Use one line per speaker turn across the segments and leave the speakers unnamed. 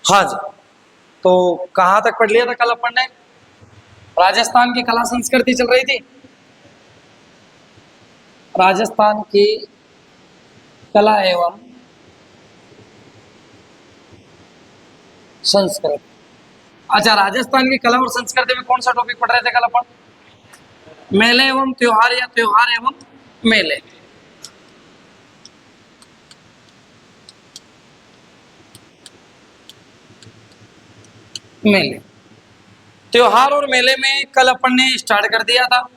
हाँ जी। तो कहाँ तक पढ़ लिया था कल अपन ने? राजस्थान की कला संस्कृति चल रही थी। राजस्थान की कला एवं संस्कृति। अच्छा, राजस्थान की कला और संस्कृति में कौन सा टॉपिक पढ़ रहे थे कल अपन? मेले एवं त्योहार या त्योहार एवं मेले। मेले, त्योहार और मेले में कल अपन ने स्टार्ट कर दिया था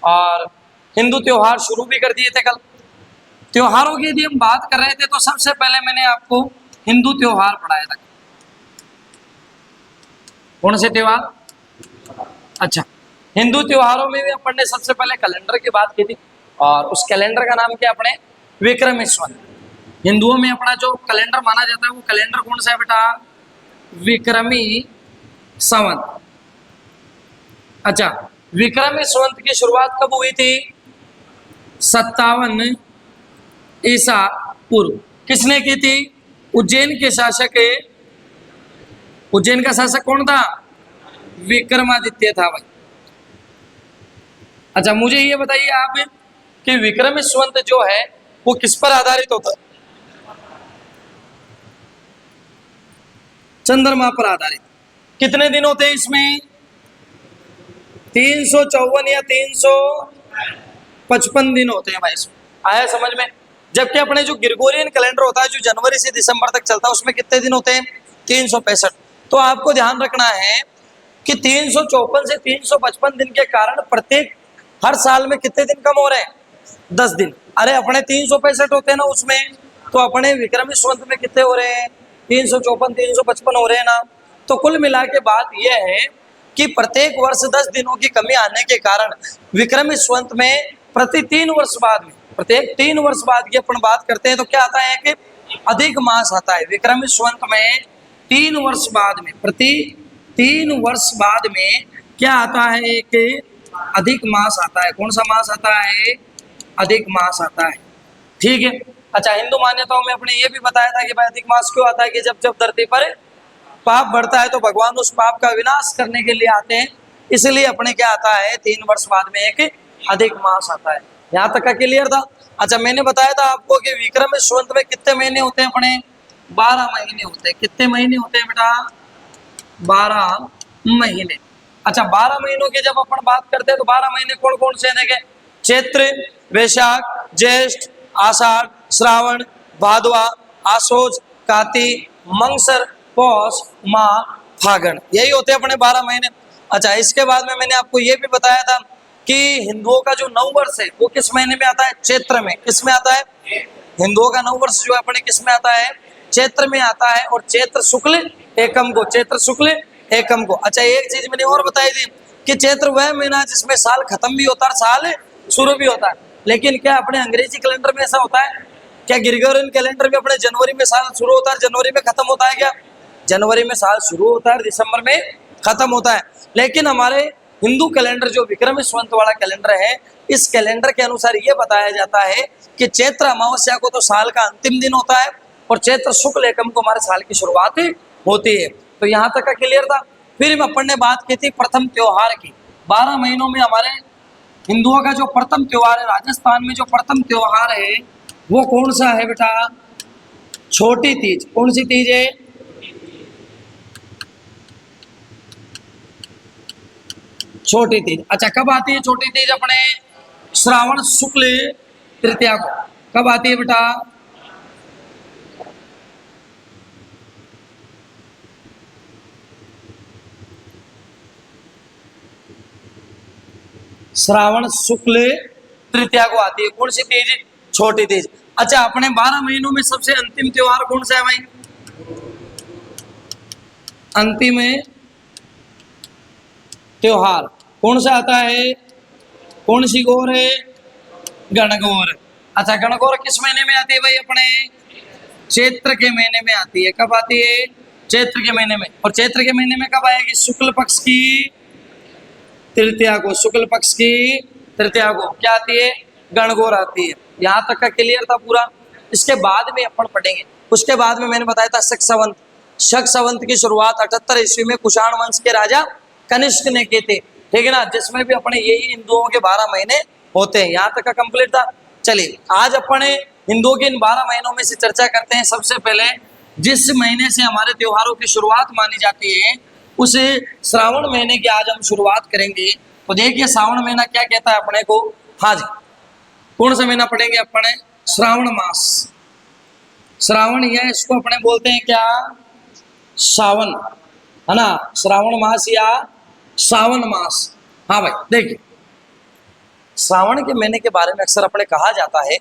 और हिंदू त्योहार शुरू भी कर दिए थे कल। त्योहारों की यदि हम बात कर रहे थे तो सबसे पहले मैंने आपको हिंदू त्योहार पढ़ाया था। कौन से त्योहार? अच्छा, हिंदू त्योहारों में भी अपन ने सबसे पहले कैलेंडर की बात की थी और उस कैलेंडर का नाम क्या अपने? विक्रमी संवत। हिंदुओं में अपना जो कैलेंडर माना जाता है वो कैलेंडर कौन सा है बेटा? विक्रमी संवत। अच्छा, विक्रमी संवत की शुरुआत कब हुई थी? 57 ईसा पूर्व। किसने की थी? उज्जैन के शासक। उज्जैन का शासक कौन था? विक्रमादित्य था भाई। अच्छा, मुझे ये बताइए आप कि विक्रमी संवत जो है वो किस पर आधारित होता है? चंद्रमा पर आधारित। कितने दिन होते हैं इसमें? 354 या 355 दिन होते हैं भाई इसमें। आया समझ में? जबकि अपने जो ग्रिगोरियन कैलेंडर होता है जो जनवरी से दिसंबर तक चलता है उसमें कितने दिन होते हैं? 365। तो आपको ध्यान रखना है कि 354 से 355 दिन के कारण प्रत्येक हर साल में कितने दिन कम हो रहे हैं? 10 दिन। अरे अपने 365 होते हैं ना उसमें, तो अपने विक्रमी संवत में कितने हो रहे हैं? 354 355 हो रहे हैं ना। तो कुल मिला के बात यह है कि प्रत्येक वर्ष 10 दिनों की कमी आने के कारण विक्रमी संवत में प्रति 3 वर्ष बाद में, प्रत्येक 3 वर्ष बाद की अपन बात करते हैं तो क्या आता है कि अधिक मास आता है। विक्रमी संवत में 3 वर्ष बाद में, प्रति 3 वर्ष बाद में क्या आता है? एक अधिक मास आता है। कौन सा मास आता है? अधिक मास आता है। ठीक है। अच्छा, हिंदू मान्यताओं में अपने ये भी बताया था कि भाई अधिक मास क्यों आता है कि जब जब धरती पर पाप बढ़ता है तो भगवान उस पाप का विनाश करने के लिए आते हैं, इसलिए अपने क्या आता है? 3 वर्ष बाद में एक अधिक मास आता है। यहाँ तक का क्लियर था? अच्छा, मैंने बताया था आपको कि विक्रमी संवत में कितने महीने होते हैं अपने? 12 महीने होते हैं। कितने महीने होते हैं बेटा? 12 महीने। अच्छा, 12 महीनों की जब अपन बात करते हैं तो 12 महीने कौन कौन से हैं? चैत्र, वैशाख, ज्येष्ठ, आषाढ़, श्रावण, भादवा, आशोज, कार्तिक, मंगसर, पौष, माह, फागण, यही होते हैं अपने 12 महीने। अच्छा, इसके बाद में मैंने आपको ये भी बताया था कि हिंदुओं का जो नववर्ष है वो किस महीने में आता है? चैत्र में। किस में आता है? हिंदुओं का नववर्ष जो है अपने किस में आता है? चैत्र में आता है और चैत्र शुक्ल एकम को, चैत्र शुक्ल एकम को। अच्छा, एक चीज मैंने और बताई थी कि चैत्र वह महीना जिसमें साल खत्म भी होता है, साल शुरू भी होता है। लेकिन क्या अपने अंग्रेजी कैलेंडर में ऐसा होता है? क्या ग्रिगोरियन कैलेंडर में अपने जनवरी में साल शुरू होता है, जनवरी में खत्म होता है? क्या जनवरी में साल शुरू होता है, दिसंबर में खत्म होता है? लेकिन हमारे हिंदू कैलेंडर जो विक्रमी संवत वाला कैलेंडर है, इस कैलेंडर के अनुसार ये बताया जाता है कि चैत्र अमावस्या को तो साल का अंतिम दिन होता है और चैत्र शुक्ल एकम को हमारे साल की शुरुआत होती है। तो यहाँ तक का क्लियर था। फिर अपन ने बात की थी प्रथम त्योहार की। 12 महीनों में हमारे हिंदुओं का जो प्रथम त्योहार है, राजस्थान में जो प्रथम त्योहार है वो कौन सा है बेटा? छोटी तीज। कौन सी तीज है? छोटी तीज। अच्छा, कब आती है छोटी तीज अपने? श्रावण शुक्ल तृतीया को। कब आती है बेटा? श्रावण शुक्ल तृतीया को आती है। कौन सी तीज? छोटी तीज। अच्छा, अपने 12 महीनों में सबसे अंतिम त्योहार कौन सा है भाई? अंतिम त्योहार कौन सा आता है? कौन सी गौर है? गणगौर। अच्छा, गणगौर किस महीने में आती है भाई अपने? चैत्र के महीने में आती है। कब आती है? चैत्र के महीने में। और चैत्र के महीने में कब आएगी? शुक्ल पक्ष की तृतीया को। शुक्ल पक्ष की तृतीया को क्या आती है? गणगौर आती है। यहाँ तक का क्लियर था पूरा? इसके बाद में अपन पढ़ेंगे, उसके बाद में मैंने बताया था शक संवत। शक संवत की शुरुआत 78 ईस्वी में कुषाण वंश के राजा कनिष्क ने की थी, ठीक है ना, जिसमें भी अपने यही हिंदुओं के 12 महीने होते हैं। यहाँ तक का कंप्लीट था। चलिए आज अपने हिंदुओं के इन 12 महीनों में से चर्चा करते हैं। सबसे पहले जिस महीने से हमारे त्योहारों की शुरुआत मानी जाती है उस श्रावण महीने की आज हम शुरुआत करेंगे। तो देखिए श्रावण महीना क्या कहता है अपने को। हाँ जी, कौन सा महीना पढ़ेंगे अपने? श्रावण मास। श्रावण यह इसको अपने बोलते हैं क्या? सावन, है ना, श्रावण मास या सावन मास। हाँ भाई देखिए, श्रावण के महीने के बारे में अक्सर अपने कहा जाता है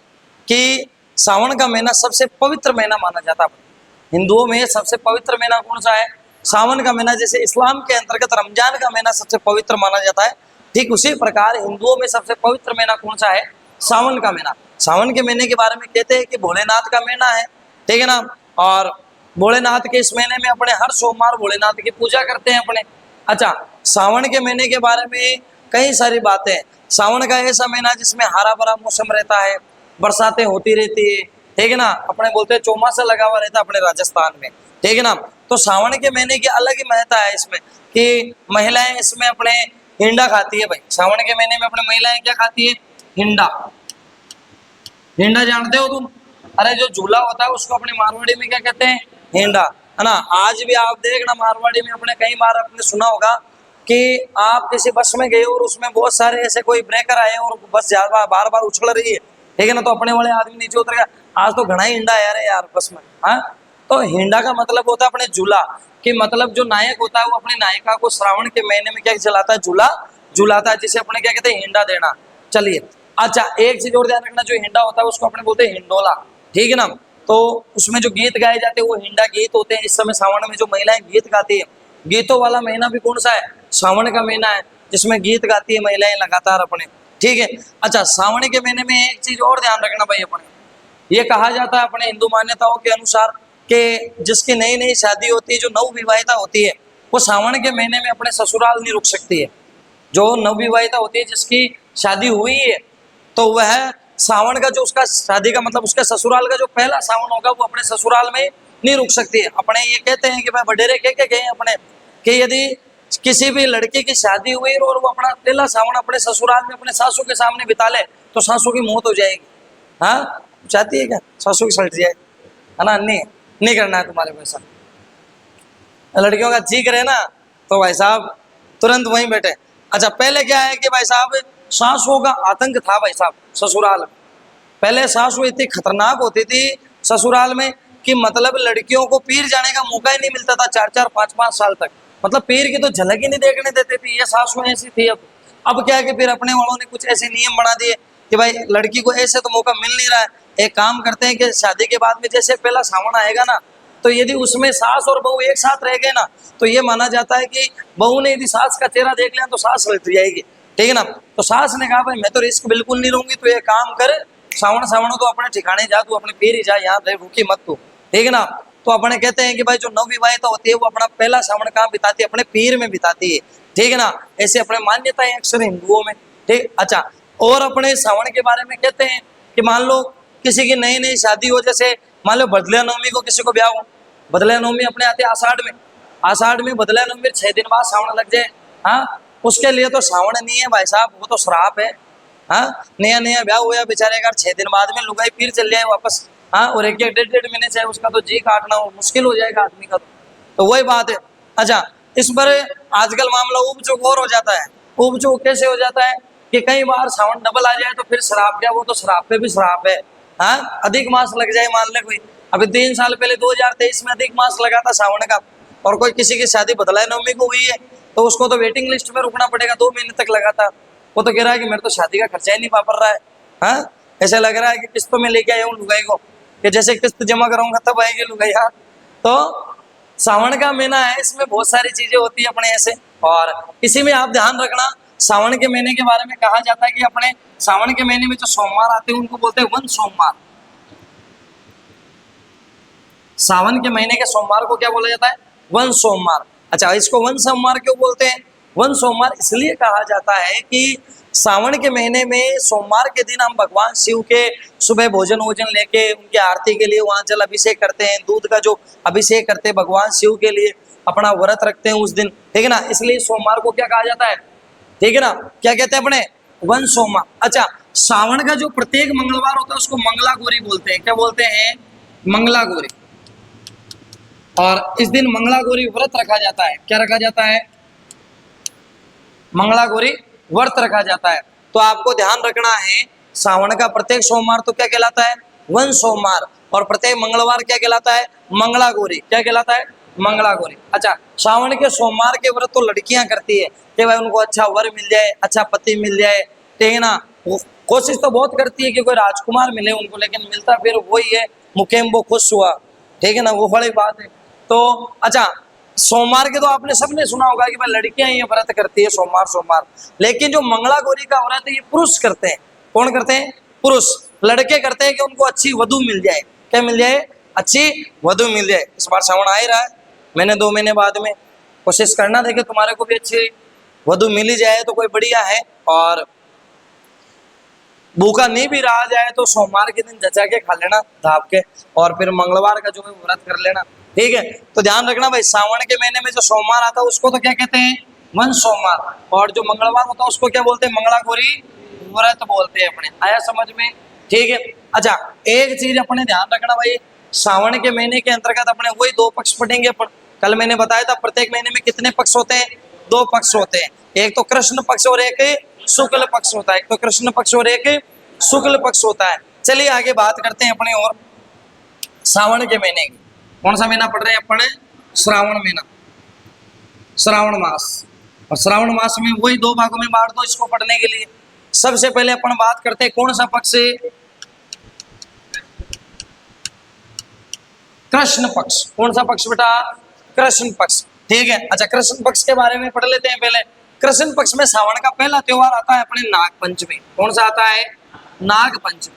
कि श्रावण का महीना सबसे पवित्र महीना माना जाता है। हिंदुओं में सबसे पवित्र महीना कौन सा है? सावन का महीना। जैसे इस्लाम के अंतर्गत रमजान का महीना सबसे पवित्र माना जाता है, ठीक उसी प्रकार हिंदुओं में सबसे पवित्र महीना कौन सा है? सावन का महीना। सावन के महीने के बारे में कहते हैं कि भोलेनाथ का महीना है, ठीक है ना, और भोलेनाथ के इस महीने में अपने हर सोमवार भोलेनाथ की पूजा करते हैं अपने। अच्छा, सावन के महीने के बारे में कई सारी बातें हैं। सावन का ऐसा महीना जिसमें हरा भरा मौसम रहता है, बरसातें होती रहती है, ठीक है ना, अपने बोलते हैं चौमासा लगा हुआ रहता है अपने राजस्थान में, ठीक है ना। तो सावन के महीने की अलग ही महत्ता है इसमें कि महिलाएं इसमें अपने हिंडा खाती है। भाई सावन के महीने में अपने महिलाएं क्या खाती है? हिंडा। हिंडा जानते हो तुम? अरे जो झूला होता है उसको अपने मारवाड़ी में क्या कहते हैं? हिंडा, है ना। आज भी आप देखना मारवाड़ी में अपने कई बार आपने सुना होगा कि आप किसी बस में गए और उसमें बहुत सारे ऐसे कोई ब्रेकर आए और बस बार बार उछल रही है, ठीक है ना, तो अपने वाले आदमी नीचे उतर गया, आज तो घना हिंडा है यार बस में। हाँ, तो हिंडा का मतलब होता है अपने झूला, कि मतलब जो नायक होता है वो अपनी नायिका को श्रावण के महीने में क्या चलाता है? झूला झूलाता है, जिसे अपने क्या कहते हैं? हिंडा देना। चलिए अच्छा, एक चीज और ध्यान रखना, जो हिंडा होता है उसको अपने बोलते हैं हिंडोला, ठीक है ना। तो उसमें जो गीत गाए जाते हैं वो हिंडा गीत होते हैं। इस समय सावन में जो महिलाएं गीत गाती है, गीतों वाला महीना भी कौन सा है? सावन का महीना है, जिसमें गीत गाती है महिलाएं लगातार अपने, ठीक है। अच्छा, सावन के महीने में एक चीज और ध्यान रखना भाई अपने, ये कहा जाता है अपने हिंदू मान्यताओं के अनुसार कि जिसकी नई नई शादी होती है, जो नवविवाहिता होती है, वो सावन के महीने में अपने ससुराल नहीं रुक सकती है। जो नवविवाहिता होती है जिसकी शादी हुई है, तो वह सावन का जो उसका शादी का मतलब उसके ससुराल का जो पहला सावन होगा वो अपने ससुराल में नहीं रुक सकती है। अपने ये कहते हैं कि भाई वडेरे कह के गए अपने कि यदि किसी भी लड़की की शादी हुई और वो अपना पहला सावन अपने ससुराल में अपने सासू के सामने बिता ले तो सासू की मौत हो जाएगी। हाँ, चाहती है क्या सासू की सल्ट जाए? है ना, नहीं करना है तुम्हारे को ऐसा। लड़कियों का जी करे ना तो भाई साहब तुरंत वहीं बैठे। अच्छा, पहले क्या है कि भाई साहब सासुओं का आतंक था भाई साहब ससुराल में। पहले सासू इतनी खतरनाक होती थी ससुराल में कि मतलब लड़कियों को पीर जाने का मौका ही नहीं मिलता था 4-4, 5-5 साल तक। मतलब पीर की तो झलक ही नहीं देखने देते थे, ये सासू ऐसी थी। अब क्या है कि फिर अपने वालों ने कुछ ऐसे नियम बना दिए कि भाई लड़की को ऐसे तो मौका मिल नहीं रहा है, एक काम करते हैं कि शादी के बाद में जैसे पहला सावन आएगा ना, तो यदि उसमें सास और बहू एक साथ रह गए ना, तो ये माना जाता है कि बहू ने यदि सास का चेहरा देख लिया तो सास लट जाएगी, ठीक है ना। तो सास ने कहा भाई मैं तो रिस्क बिल्कुल नहीं लूंगी, तो ये काम कर, सावन तो अपने ठिकाने जा, तू अपने पीर ही जा, यहाँ रह, रुकी मत तू, ठीक है ना। तो अपने कहते हैं कि भाई जो नवविवाहिता होती है वो अपना पहला सावन कहाँ बिताती है? अपने पीर में बिताती है, ठीक है ना। ऐसे अपने मान्यताएं अक्सर हिंदुओं में, ठीक। अच्छा, और अपने सावन के बारे में कहते हैं कि मान लो किसी की नई नई शादी हो, जैसे मान लो बदलिया नवमी को किसी को ब्याह हो, बदलिया नवमी अपने आते आषाढ़ में बदलिया नवमी 6 दिन बाद सावन लग जाए, हाँ, उसके लिए तो सावन नहीं है भाई साहब, वो तो श्राप है। हाँ, नया नया ब्याह हुआ बेचारे का 6 दिन बाद में लुगाई फिर चल जाए वापस, हाँ, और 1-1, 1.5 महीने से उसका तो जी काटना मुश्किल हो जाएगा आदमी का, तो वही बात है। अच्छा, इस पर आजकल मामला उपचुक और हो जाता है। उपचुक कैसे हो जाता है कि कई बार सावन डबल आ जाए तो फिर श्राप क्या, वो तो श्राप पे भी श्राप है। हाँ, अधिक मास लग जाए, मान ले कोई अभी 3 साल पहले 2023 में अधिक मास लगा था सावन का, और कोई किसी की शादी बदलाए नवमी को हुई है तो उसको तो वेटिंग लिस्ट में रुकना पड़ेगा, 2 महीने तक लगा था। वो तो कह रहा है कि मेरे तो शादी का खर्चा ही नहीं पड़ रहा है। हाँ, ऐसा लग रहा है कि किस्तों में लेके आया हूँ लुगाई को, कि जैसे किस्त जमा कराऊंगा तब आएगी लुगाई। हाँ, तो सावन का महीना है, इसमें बहुत सारी चीजें होती है अपने ऐसे। और इसी में आप ध्यान रखना, सावन के महीने के बारे में कहा जाता है कि अपने सावन के महीने में जो सोमवार आते हैं उनको बोलते हैं वन सोमवार। सावन के महीने के सोमवार को क्या बोला जाता है? वन सोमवार। अच्छा, इसको वन सोमवार क्यों बोलते हैं? वन सोमवार इसलिए कहा जाता है कि सावन के महीने में सोमवार के दिन हम भगवान शिव के सुबह भोजन वोजन लेके उनकी आरती के लिए वहां जल अभिषेक करते हैं, दूध का जो अभिषेक करते हैं भगवान शिव के लिए, अपना व्रत रखते हैं उस दिन, ठीक है ना। इसलिए सोमवार को क्या कहा जाता है, ठीक है ना, क्या कहते हैं अपने, वन सोमवार। अच्छा, सावन का जो प्रत्येक मंगलवार होता है उसको मंगला गौरी बोलते हैं। क्या बोलते हैं, मंगला गौरी। और इस दिन मंगला गौरी व्रत रखा जाता है। क्या रखा जाता है, मंगला गौरी व्रत रखा जाता है। तो आपको ध्यान रखना है, सावन का प्रत्येक सोमवार तो क्या कहलाता है, वन सोमवार, और प्रत्येक मंगलवार क्या कहलाता है, मंगला गौरी। क्या कहलाता है, मंगला गौरी। अच्छा, सावन के सोमवार के व्रत तो लड़कियां करती है कि भाई उनको अच्छा वर मिल जाए, अच्छा पति मिल जाए, ठीक है ना। वो कोशिश तो बहुत करती है कि कोई राजकुमार मिले उनको, लेकिन मिलता फिर वही है, मुकेम वो खुश हुआ, ठीक है ना, वो बड़ी बात है। तो अच्छा, सोमवार के तो आपने सबने सुना होगा कि भाई लड़कियां ये व्रत करती है सोमवार सोमवार, लेकिन जो मंगला गौरी का व्रत है ये पुरुष करते हैं। कौन करते हैं, पुरुष, लड़के करते हैं कि उनको अच्छी वधु मिल जाए। क्या मिल जाए, अच्छी वधु मिल जाए। इस बार सावन आ ही रहा है, महीने 2 महीने बाद में कोशिश करना देखे तुम्हारे को भी अच्छी वधु मिल ही जाए तो कोई बढ़िया है। और भूखा नहीं भी रहा जाए तो सोमवार के दिन जचा के खा लेना धाप के, और फिर मंगलवार का जो है व्रत कर लेना, ठीक है। तो ध्यान रखना भाई, सावन के महीने में जो सोमवार आता है उसको तो क्या कहते हैं, वन सोमवार, और जो मंगलवार होता है उसको क्या बोलते हैं, मंगला गौरी व्रत बोलते हैं अपने। आया समझ में, ठीक है। अच्छा, एक चीज अपने ध्यान रखना भाई, सावन के महीने के अंतर्गत अपने वही 2 पक्ष पढ़ेंगे। कल मैंने बताया था प्रत्येक महीने में कितने पक्ष होते हैं, 2 पक्ष होते हैं, एक तो कृष्ण पक्ष और एक शुक्ल पक्ष होता है। एक तो कृष्ण पक्ष और एक शुक्ल पक्ष होता है। चलिए आगे बात करते हैं अपने और सावन के महीने की। कौन सा महीना पढ़ रहे हैं अपने, श्रावण महीना, श्रावण मास। और श्रावण मास में वही 2 भागों में बांट दो इसको पढ़ने के लिए। सबसे पहले अपन बात करते हैं कौन सा पक्ष, कृष्ण पक्ष। कौन सा पक्ष बेटा, कृष्ण पक्ष, ठीक है। अच्छा, कृष्ण पक्ष के बारे में पढ़ लेते हैं पहले। कृष्ण पक्ष में सावन का पहला त्योहार आता है अपने नाग पंचमी। कौन सा आता है, नाग पंचमी।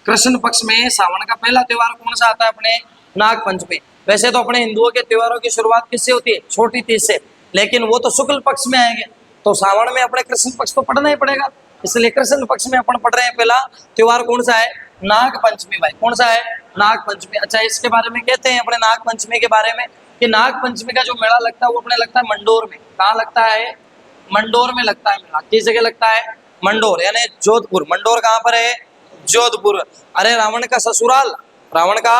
कृष्ण पक्ष में सावन का पहला त्योहार कौन सा आता है अपने, नाग पंचमी। वैसे तो अपने हिंदुओं के त्योहारों की शुरुआत किससे होती है, छोटी तीज से, लेकिन वो तो शुक्ल पक्ष में आएंगे, तो सावन में अपने कृष्ण पक्ष तो पढ़ना ही पड़ेगा, इसलिए कृष्ण पक्ष में अपन पढ़ रहे हैं। पहला त्योहार कौन सा है, नाग पंचमी भाई। कौन सा है, नाग पंचमी। अच्छा, इसके बारे में कहते हैं अपने नाग पंचमी के बारे में कि नाग पंचमी का जो मेला लगता है वो अपने लगता है मंडोर में। कहाँ लगता है, मंडोर में लगता है मेला। किस जगह लगता है, मंडोर, यानी जोधपुर। मंडोर कहाँ पर है, जोधपुर। अरे रावण का ससुराल, रावण का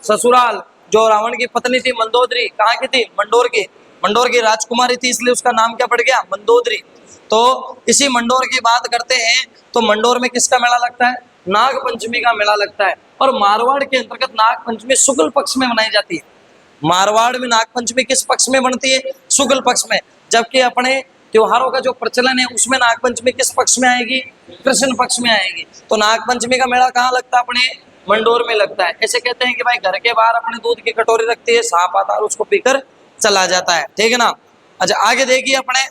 ससुराल, जो रावण की पत्नी थी मंदोदरी, कहाँ की थी, मंडोर की। मंडोर की राजकुमारी थी, इसलिए उसका नाम क्या पड़ गया, मंदोदरी। तो इसी मंडोर की बात करते हैं, तो मंडोर में किसका मेला लगता है, नाग पंचमी का मेला लगता है। और मारवाड़ के अंतर्गत नाग पंचमी शुक्ल पक्ष में मनाई जाती है। मारवाड़ में नाग पंचमी किस पक्ष में बनती है, शुक्ल पक्ष में। जबकि अपने त्योहारों का जो प्रचलन है उसमें नाग पंचमी किस पक्ष में आएगी, कृष्ण पक्ष में आएगी। तो नाग पंचमी का मेला कहाँ लगता है, अपने मंडोर में लगता है। ऐसे कहते हैं कि भाई घर के बाहर अपने दूध की कटोरी रखती है, सांप आता है और उसको पीकर चला जाता है, ठीक है ना। अच्छा, आगे देखिए अपने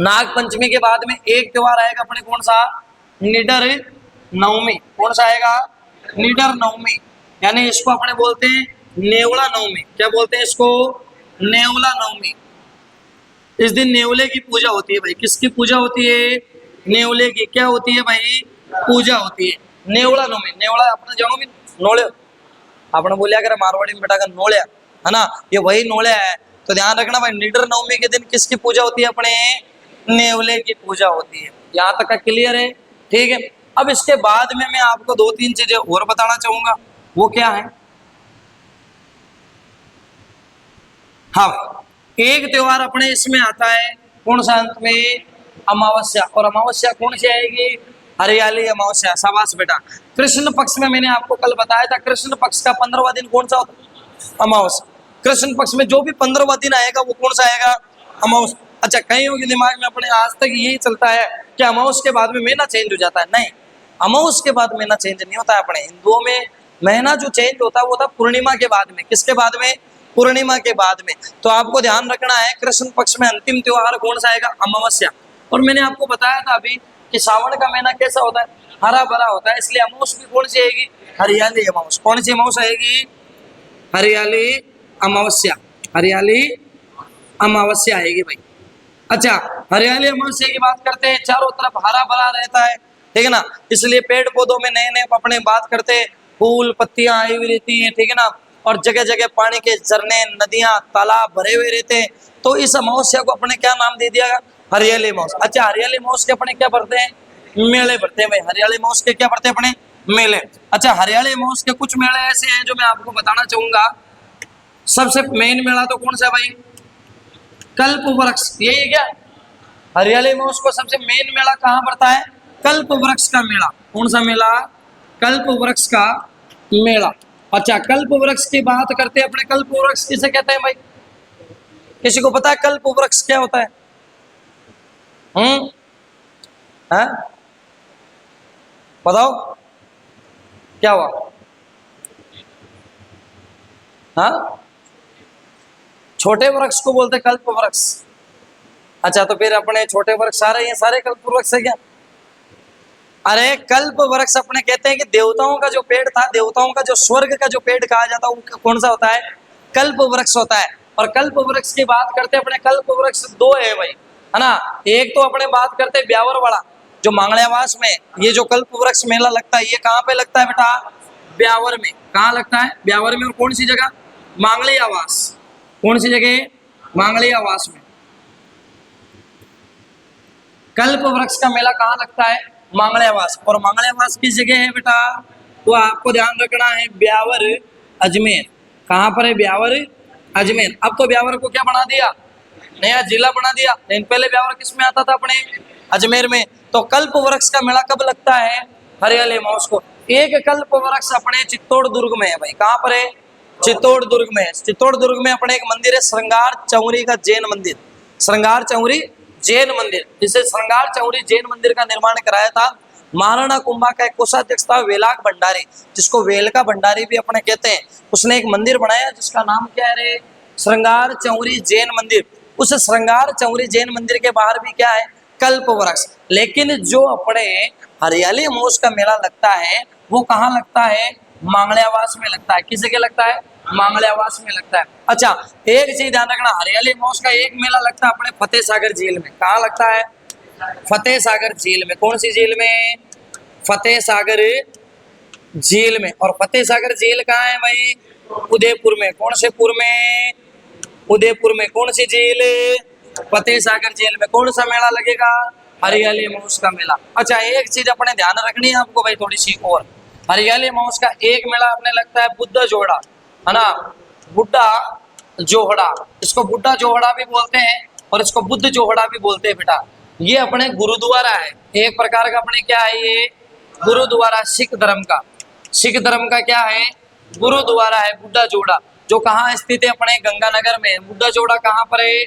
नाग पंचमी के बाद में एक त्योहार आएगा अपने, कौन सा, निडर नवमी। कौन सा आएगा, निडर नवमी, यानी इसको अपने बोलते हैं नेवला नवमी। क्या बोलते हैं इसको, नेवला नवमी। इस दिन नेवले की पूजा होती है भाई। किसकी पूजा होती है, नेवले की। क्या होती है भाई, पूजा होती है। नेवला नवमी, नेवला अपने जानो भी नोले, आपने बोलिया कर मारवाड़ी में बेटा का नोलिया है ना, ये वही नोलिया है। तो ध्यान रखना भाई, निडर नवमी के दिन किसकी पूजा होती है, अपने नेवले की पूजा होती है। यहाँ तक का क्लियर है, ठीक है। अब इसके बाद में मैं आपको 2-3 चीजें और बताना चाहूंगा, वो क्या है। हाँ, एक त्योहार अपने इसमें आता है, कौन सा, अंत में अमावस्या। और अमावस्या कौन सी आएगी, हरियाली अमावस्या। शाबाश बेटा। कृष्ण पक्ष में मैंने आपको कल बताया था, कृष्ण पक्ष का 15वां दिन कौन सा होता है, अमावस्या। कृष्ण पक्ष में जो भी 15वां दिन आएगा वो कौन सा आएगा, अमावस्या। अच्छा, कईयों के दिमाग में अपने आज तक यही चलता है कि अमावस्या के बाद में महीना चेंज हो जाता है। नहीं, अमावस्या के बाद महीना चेंज नहीं होता है। अपने हिंदुओं में महीना जो चेंज होता है वो होता पूर्णिमा के बाद में। किसके बाद में, पूर्णिमा के बाद में। तो आपको ध्यान रखना है, कृष्ण पक्ष में अंतिम त्योहार कौन सा आएगा, अमावस्या। और मैंने आपको बताया था अभी कि सावन का महीना कैसा होता है, हरा भरा होता है, इसलिए अमावस्या भी कौन सी आएगी, हरियाली अमावस्या। कौन सी अमावस्या आएगी, हरियाली अमावस्या। हरियाली अमावस्या आएगी भाई, अच्छा, हरियाली अमावस्या की बात करते हैं, चारों तरफ हरा भरा रहता है, ठीक है ना, इसलिए पेड़ पौधों में नए नए अपने बात करते हैं, फूल पत्तियां आई हुई रहती हैं, ठीक है ना, और जगह जगह पानी के झरने नदियां तालाब भरे हुए रहते हैं। तो इस अमावस्या को अपने क्या नाम दे दिया, हरियाली अमावस्या। अच्छा, हरियाली अमावस्या के अपने क्या पढ़ते हैं, मेले पढ़ते हैं भाई, हरियाली अमावस्या के क्या पढ़ते हैं अपने, मेले। अच्छा, हरियाली अमावस्या के कुछ मेले ऐसे हैं जो मैं आपको बताना चाहूंगा। सबसे मेन मेला तो कौन सा भाई, कल्प वृक्ष, यही है क्या, हरियाली महोत्सव को सबसे मेन मेला कहाँ पड़ता है, कल्प वृक्ष का मेला। कौन सा मेला, कल्प वृक्ष का मेला। अच्छा, कल्प वृक्ष की बात करते हैं अपने, कल्प वृक्ष किसे कहते हैं भाई, किसी को पता है कल्प वृक्ष क्या होता है? है? बताओ क्या हुआ? हाँ, छोटे वृक्ष को बोलते कल्प वृक्ष। अच्छा, तो फिर अपने छोटे वृक्ष सारे ये सारे कल्प वृक्ष है क्या? अरे कल्प वृक्ष अपने कहते हैं कि देवताओं का जो पेड़ था, देवताओं का जो स्वर्ग का जो पेड़ कहा जाता है वो कौन सा होता है, कल्प वृक्ष होता है। और कल्प वृक्ष की बात करते हैं अपने, कल्प वृक्ष दो है भाई, है ना। एक तो अपने बात करते हैं ब्यावर वाला जो मांगल्यावास में, ये जो कल्प वृक्ष मेला लगता है ये कहाँ पे लगता है बेटा, ब्यावर में। कहाँ लगता है, ब्यावर में। और कौन सी जगह, मांगल्यावास। कौन सी जगह, मांगल्यावास में। कल्प वृक्ष का मेला कहाँ लगता है, मांगल्यावास। और मांगल्यावास किस जगह है बेटा, तो आपको ध्यान रखना है, ब्यावर अजमेर। कहाँ पर है, ब्यावर अजमेर। अब तो ब्यावर को क्या बना दिया, नया जिला बना दिया, लेकिन पहले ब्यावर किस में आता था, अपने अजमेर में। तो कल्प वृक्ष का मेला कब लगता है, हरियाली महोत्सव को। एक कल्प वृक्ष अपने चित्तौड़ दुर्ग में है भाई, कहाँ पर है, चित्तौड़ दुर्ग में। चित्तौड़ दुर्ग में अपने एक मंदिर है, श्रृंगार चौरी का जैन मंदिर, श्रृंगार चौरी जैन मंदिर। जिसे श्रृंगार चौरी जैन मंदिर का निर्माण कराया था महाराणा कुंभा का एक कोषाध्यक्ष था वेलाक भंडारी, जिसको वेलका भंडारी भी अपने कहते हैं। उसने एक मंदिर बनाया जिसका नाम क्या है रे, श्रृंगार चौरी जैन मंदिर। उस श्रृंगार चौरी जैन मंदिर के बाहर भी क्या है, कल्प वृक्ष। लेकिन जो अपने हरियाली अमावस का मेला लगता है वो कहाँ लगता है, मांगल्यावास में लगता है। किस जगह लगता है, मांगल्यावास में लगता है। अच्छा, एक चीज ध्यान रखना, हरियाली अमावस का एक मेला लगता है अपने फतेह सागर झील में। कहाँ लगता है, फतेह सागर झील में। कौन सी झील में, फतेह सागर झील में। और फतेह सागर झील कहाँ है भाई, उदयपुर में। कौन से पुर में, उदयपुर में। कौन सी झील, फतेह सागर झील में। कौन सा मेला लगेगा, हरियाली अमावस का मेला। अच्छा, एक चीज अपने ध्यान रखनी है आपको भाई थोड़ी सी और, हरियाली अमावस का एक मेला अपने लगता है बुद्धा जोड़ा, है ना, बुड्ढा जोहड़ा। इसको बुड्ढा जोहड़ा भी बोलते हैं और इसको बुद्ध जोहड़ा भी बोलते हैं बेटा। ये अपने गुरुद्वारा है, एक प्रकार का अपने क्या है, ये गुरुद्वारा सिख धर्म का। सिख धर्म का क्या है, गुरुद्वारा है बुड्ढा जोड़ा, जो कहाँ स्थित है, अपने गंगानगर में। बुड्ढा जोड़ा कहाँ पर है,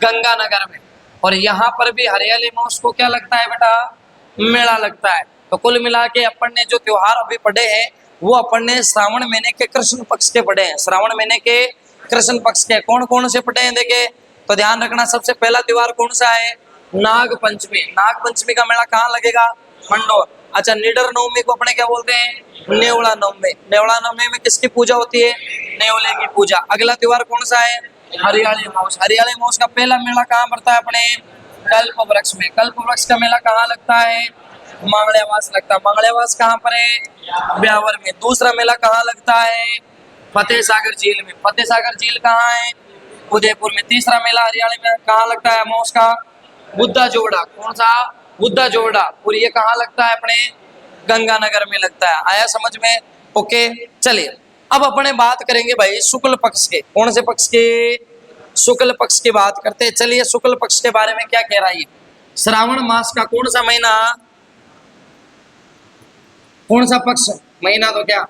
गंगानगर में। और यहाँ पर भी हरियाली अमावस को क्या लगता है बेटा, मेला लगता है। तो कुल मिला के अपन ने जो त्योहार अभी पढ़े हैं वो अपन ने श्रावण महीने के कृष्ण पक्ष के पढ़े हैं। श्रावण महीने के कृष्ण पक्ष के कौन कौन से पढ़े हैं देखे तो ध्यान रखना। सबसे पहला त्योहार कौन सा है, नाग पंचमी। नाग पंचमी का मेला कहाँ लगेगा, मंडोर। अच्छा, निडर नवमी को अपने क्या बोलते हैं, नेवला नवमी। नेवला नवमी में किसकी पूजा होती है, नेवले की पूजा। अगला त्योहार कौन सा है, हरियाली अमावस। हरियाली अमावस का पहला मेला कहाँ पड़ता है, अपने कल्प वृक्ष में। कल्प वृक्ष का मेला कहाँ लगता है, मांगल्यावास लगता है। मांगल्यावास कहाँ पर है, ब्यावर में। दूसरा मेला कहाँ लगता है, फतेह सागर झील में। फतेह सागर झील कहाँ है, उदयपुर में। तीसरा मेला हरियाली में कहाँ लगता है, अमावस का, बुद्धा जोड़ा। कौन सा, बुद्धा जोड़ा। और ये कहाँ लगता है, अपने गंगानगर में लगता है। आया समझ में, ओके। चलिए अब अपने बात करेंगे भाई शुक्ल पक्ष के। कौन से पक्ष के, शुक्ल पक्ष की बात करते हैं। चलिए शुक्ल पक्ष के बारे में क्या कह रहा है, श्रावण मास का कौन सा महीना, कौन सा पक्ष, महीना तो क्या,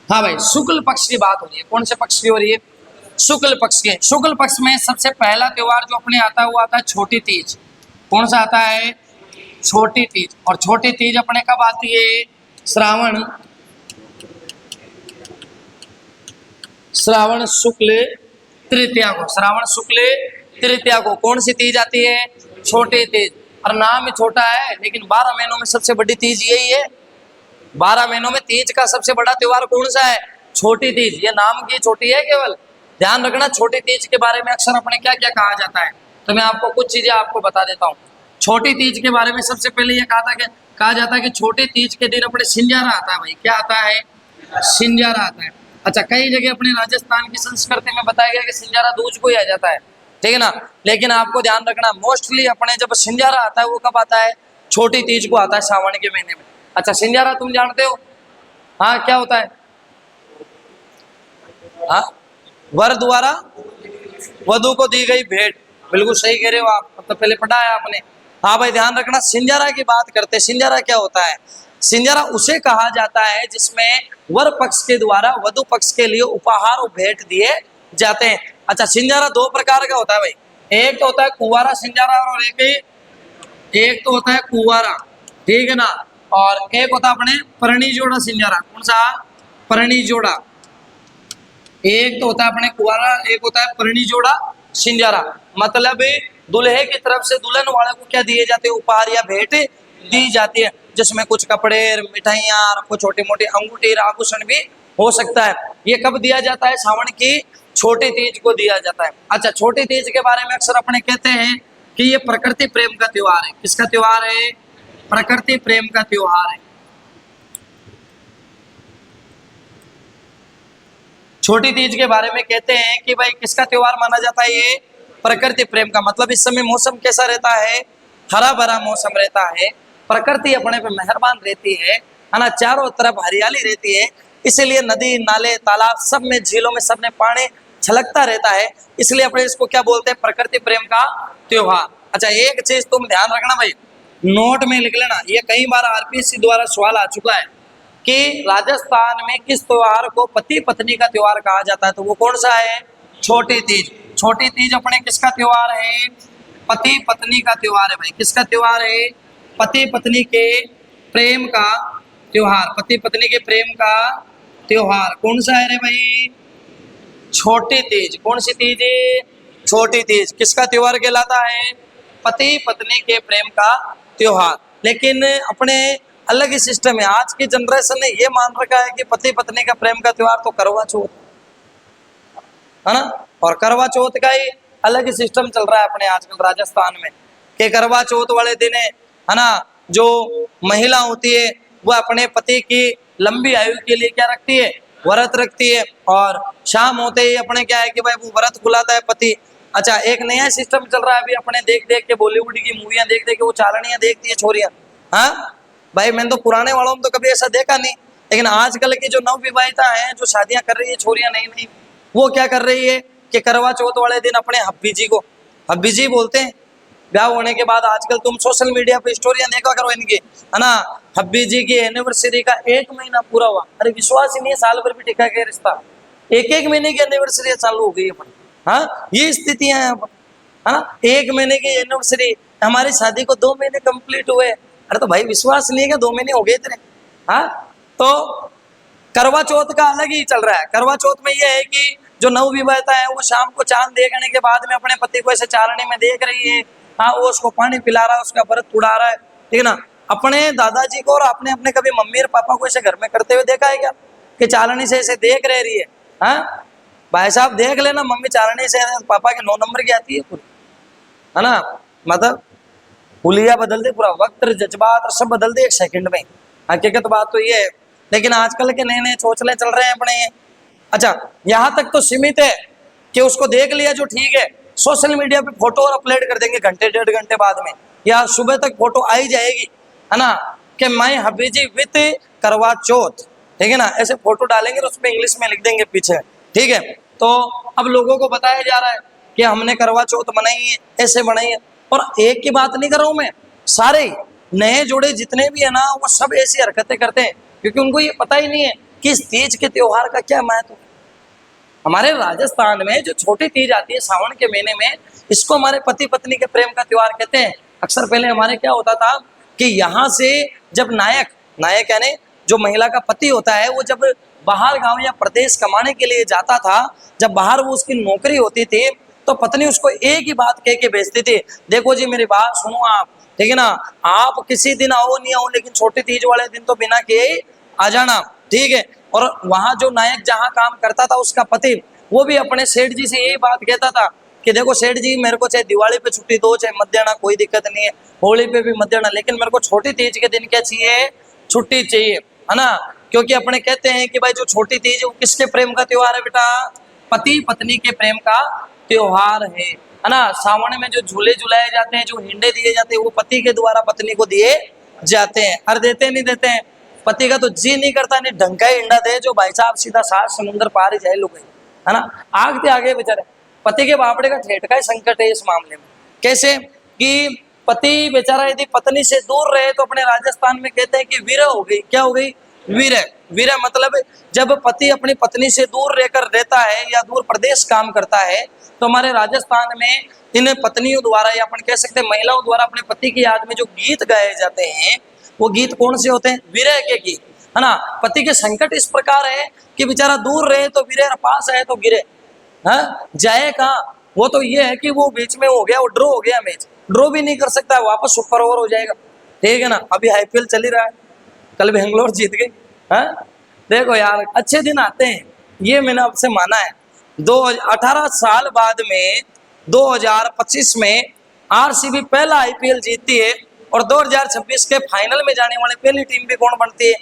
हाँ भाई शुक्ल पक्ष की बात हो रही है। कौन से पक्ष की हो रही है, शुक्ल पक्ष के। शुक्ल पक्ष में सबसे पहला त्योहार जो अपने आता है वो आता है छोटी तीज। कौन सा आता है, छोटी तीज। और छोटी तीज अपने कब आती है, श्रावण शुक्ल तृतीया को। श्रावण शुक्ल तृतीया को कौन सी तीज आती है, छोटी तीज। और नाम ही छोटा है लेकिन 12 महीनों में सबसे बड़ी तीज यही है। 12 महीनों में तीज का सबसे बड़ा त्योहार कौन सा है, छोटी तीज। ये नाम की छोटी है केवल, ध्यान रखना, छोटी तीज के बारे में अक्सर अपने क्या क्या कहा जाता है, तो मैं आपको कुछ चीजें आपको बता देता हूँ। छोटी तीज के बारे में सबसे पहले ये कहा जाता है कि छोटी तीज के दिन अपने सिंजारा आता है। भाई क्या आता है? सिंजारा आता है। अच्छा, कई जगह अपने राजस्थान की संस्कृति में बताया गया कि सिंजारा दूज को ही आ जाता है, ठीक है ना। लेकिन आपको ध्यान रखना, मोस्टली अपने जब सिंजारा आता है वो कब आता है? छोटी तीज को आता है, सावन के महीने में। अच्छा, सिंजारा तुम जानते हो? हाँ, क्या होता है? हाँ, वर द्वारा वधु को दी गई भेंट। बिल्कुल सही कह रहे हो आप, तो पहले पढ़ा है आपने। हाँ भाई, ध्यान रखना, सिंजारा की बात करते हैं। सिंजारा क्या होता है? सिंजारा उसे कहा जाता है जिसमें वर पक्ष के द्वारा वधु पक्ष के लिए उपहार और भेंट दिए जाते हैं। अच्छा, सिंजारा दो प्रकार का होता है भाई। एक तो होता है कुंवारा सिंजारा और एक तो होता है कुंवारा, ठीक है ना। और एक होता है अपने परणी जोड़ा सिंजारा। कौन सा? परणी जोड़ा। एक तो होता है अपने कुंवारा, एक होता है परणी जोड़ा सिंजारा। मतलब दूल्हे की तरफ से दुल्हन वाले को क्या दिए जाते हैं? उपहार या भेंट दी जाती है, जिसमें कुछ कपड़े, मिठाइयाँ, कुछ छोटी मोटी अंगूठी, आभूषण भी हो सकता है। ये कब दिया जाता है? सावन की छोटी तीज को दिया जाता है। अच्छा, छोटी तीज के बारे में अक्सर अपने कहते हैं कि ये प्रकृति प्रेम का त्योहार है। किसका त्योहार है? प्रकृति प्रेम का त्योहार है। छोटी तीज के बारे में कहते हैं कि भाई किसका त्योहार माना जाता है? ये प्रकृति प्रेम का। मतलब इस समय मौसम कैसा रहता है? हरा भरा मौसम रहता है, प्रकृति अपने पे मेहरबान रहती है ना। चारों तरफ हरियाली रहती है, इसलिए नदी नाले तालाब सब में, झीलों में, सब में पानी छलकता रहता है। इसलिए अपने इसको क्या बोलते हैं? प्रकृति प्रेम का त्योहार। अच्छा, एक चीज तुम ध्यान रखना भाई, नोट में लिख लेना, ये कई बार आरपीएससी द्वारा सवाल आ चुका है कि राजस्थान में किस त्योहार को पति पत्नी का त्योहार कहा जाता है, तो वो कौन सा है? छोटी तीज। छोटी तीज अपने किसका त्योहार है? पति पत्नी का त्योहार है भाई। किसका त्योहार है? पति पत्नी के प्रेम का त्योहार। पति पत्नी के प्रेम का त्योहार कौन सा है रे भाई? छोटी तीज। कौन सी तीज है? छोटी तीज। किसका त्योहार कहलाता है? पति पत्नी के प्रेम का त्योहार। लेकिन अपने अलग ही सिस्टम है। आज की जनरेशन ने ये मान रखा है कि पति पत्नी का प्रेम का त्योहार तो करवा चौथ है ना, और करवा चौथ का ही अलग ही सिस्टम चल रहा है अपने आजकल राजस्थान में कि करवा चौथ वाले दिन है ना, जो महिला होती है वह अपने पति की लंबी आयु के लिए क्या रखती है? व्रत रखती है। और शाम होते ही अपने क्या है कि भाई वो व्रत खुलाता है पति। अच्छा, एक नया सिस्टम चल रहा है अभी अपने, देख देख के बॉलीवुड की मूवियां देख देख के वो चालनियां देखती है छोरियां। हाँ भाई, मैंने तो पुराने वालों में तो कभी ऐसा देखा नहीं, लेकिन आजकल की जो नवविवाहिता हैं, जो शादियां कर रही है छोरियां नई नई, वो क्या कर रही है कि करवा चौथ वाले दिन अपने हब्बी जी को, हब्बी जी बोलते हैं ब्याह होने के बाद। आजकल तुम सोशल मीडिया पे स्टोरियां देखा करो इनकी, है ना। हब्बी जी की एनिवर्सरी का 1 महीना पूरा हुआ, अरे विश्वास ही नहीं है, साल भर भी टिका के रिश्ता, एक महीने की एनिवर्सरी चालू हो गई है। हाँ, ये स्थितियां हैं, है ना। 1 महीने की एनिवर्सरी, हमारी शादी को 2 महीने कंप्लीट हुए। अरे तो भाई विश्वास नहीं है, 2 महीने हो गए तेरे। हाँ, तो करवा चौथ का अलग ही चल रहा है। करवा चौथ में ये है कि जो नवविवाहिता है वो शाम को चांद देखने के बाद में अपने पति को ऐसे चालने में देख रही है। हाँ, वो उसको पानी पिला रहा है, उसका व्रत उड़ा रहा है, ठीक है ना। अपने दादाजी को और आपने अपने कभी मम्मी और पापा को ऐसे घर में करते हुए देखा है क्या कि चालनी से ऐसे देख रही है? हाँ भाई साहब, देख लेना, मम्मी चालनी से पापा के 9 नंबर की आती है पूरी, है ना। मतलब हुलिया बदल दे, पूरा वक्त, जज्बात और सब बदल दे 1 सेकंड में। हकीकत बात तो ये है, लेकिन आजकल के नए नए चोचले चल रहे हैं अपने। अच्छा, यहाँ तक तो सीमित है कि उसको देख लिया जो ठीक है, सोशल मीडिया पे फोटो और अपलोड कर देंगे घंटे 1.5 घंटे बाद में, या सुबह तक फोटो आई जाएगी, है ना, कि मैं हबी जी विथ करवा चौथ, ठीक है ना, ऐसे फोटो डालेंगे और उसमें इंग्लिश में लिख देंगे पीछे, ठीक है। तो अब लोगों को बताया जा रहा है कि हमने करवा चौथ मनाई है, ऐसे बनाई है। और एक की बात नहीं कर रहा हूं मैं, सारे नए जोड़े जितने भी है ना, वो सब ऐसी हरकतें करते हैं, क्योंकि उनको ये पता ही नहीं है कि इस तीज के त्योहार का क्या महत्व है। हमारे राजस्थान में जो छोटी तीज आती है सावन के महीने में, इसको हमारे पति पत्नी के प्रेम का त्योहार कहते हैं। अक्सर पहले हमारे क्या होता था कि यहाँ से जब नायक यानी जो महिला का पति होता है, वो जब बाहर गांव या प्रदेश कमाने के लिए जाता था, जब बाहर वो उसकी नौकरी होती थी, तो पत्नी उसको एक ही बात कह के भेजती थी, देखो जी मेरी बात सुनो आप, ठीक है ना, आप किसी दिन आओ नहीं आओ, लेकिन छोटी तीज वाले दिन तो बिना के आ जाना, ठीक है। और वहां जो नायक जहां काम करता था, उसका पति वो भी अपने सेठ जी से यही बात कहता था कि देखो सेठ जी, मेरे को चाहे दिवाली पे छुट्टी दो, चाहे मत देना, कोई दिक्कत नहीं है, होली पे भी मत देना, लेकिन मेरे को छोटी तीज के दिन क्या चाहिए, छुट्टी चाहिए, है ना। क्योंकि अपने कहते हैं कि भाई जो छोटी तीज वो किसके प्रेम का त्योहार है बेटा, पति पत्नी के प्रेम का त्योहार है ना। सावन में जो झूले झुलाए जाते हैं, जो हिंडे दिए जाते हैं, वो पति के द्वारा पत्नी को दिए जाते हैं। और देते नहीं देते हैं, पति का तो जी नहीं करता, नहीं ढंग का ही हिंडा दे जो भाई साहब सीधा सात समुद्र पार ही जाए लोग, है ना। आगते आगे बेचारे पति के बापड़े का ठेठ का ही संकट है इस मामले में। कैसे कि पति बेचारा यदि पत्नी से दूर रहे तो अपने राजस्थान में कहते हैं कि वीरह हो गई। क्या हो गई, वीरह। वीरह मतलब जब पति अपनी पत्नी से दूर रहकर रहता है या दूर प्रदेश काम करता है, तो हमारे राजस्थान में इन पत्नियों द्वारा या अपन कह सकते हैं महिलाओं द्वारा अपने पति की याद में जो गीत गाए जाते हैं, वो गीत कौन से होते हैं, वीरह के गीत, है ना। पति के संकट इस प्रकार है कि बेचारा दूर रहे तो वीरह, पास है तो गिरे, हाँ जाए कहाँ। वो तो ये है कि वो बीच में हो गया, वो ड्रॉ हो गया मैच, ड्रॉ भी नहीं कर सकता, वापस सुपर ओवर हो जाएगा, ठीक है ना। अभी आईपीएल चल ही रहा है, कल बेंगलोर जीत गई, हाँ। देखो यार अच्छे दिन आते हैं, ये मैंने आपसे माना है। 18 साल बाद में 2025 में आरसीबी पहला आईपीएल जीतती है, और 2026 के फाइनल में जाने वाले पहली टीम भी कौन बनती है,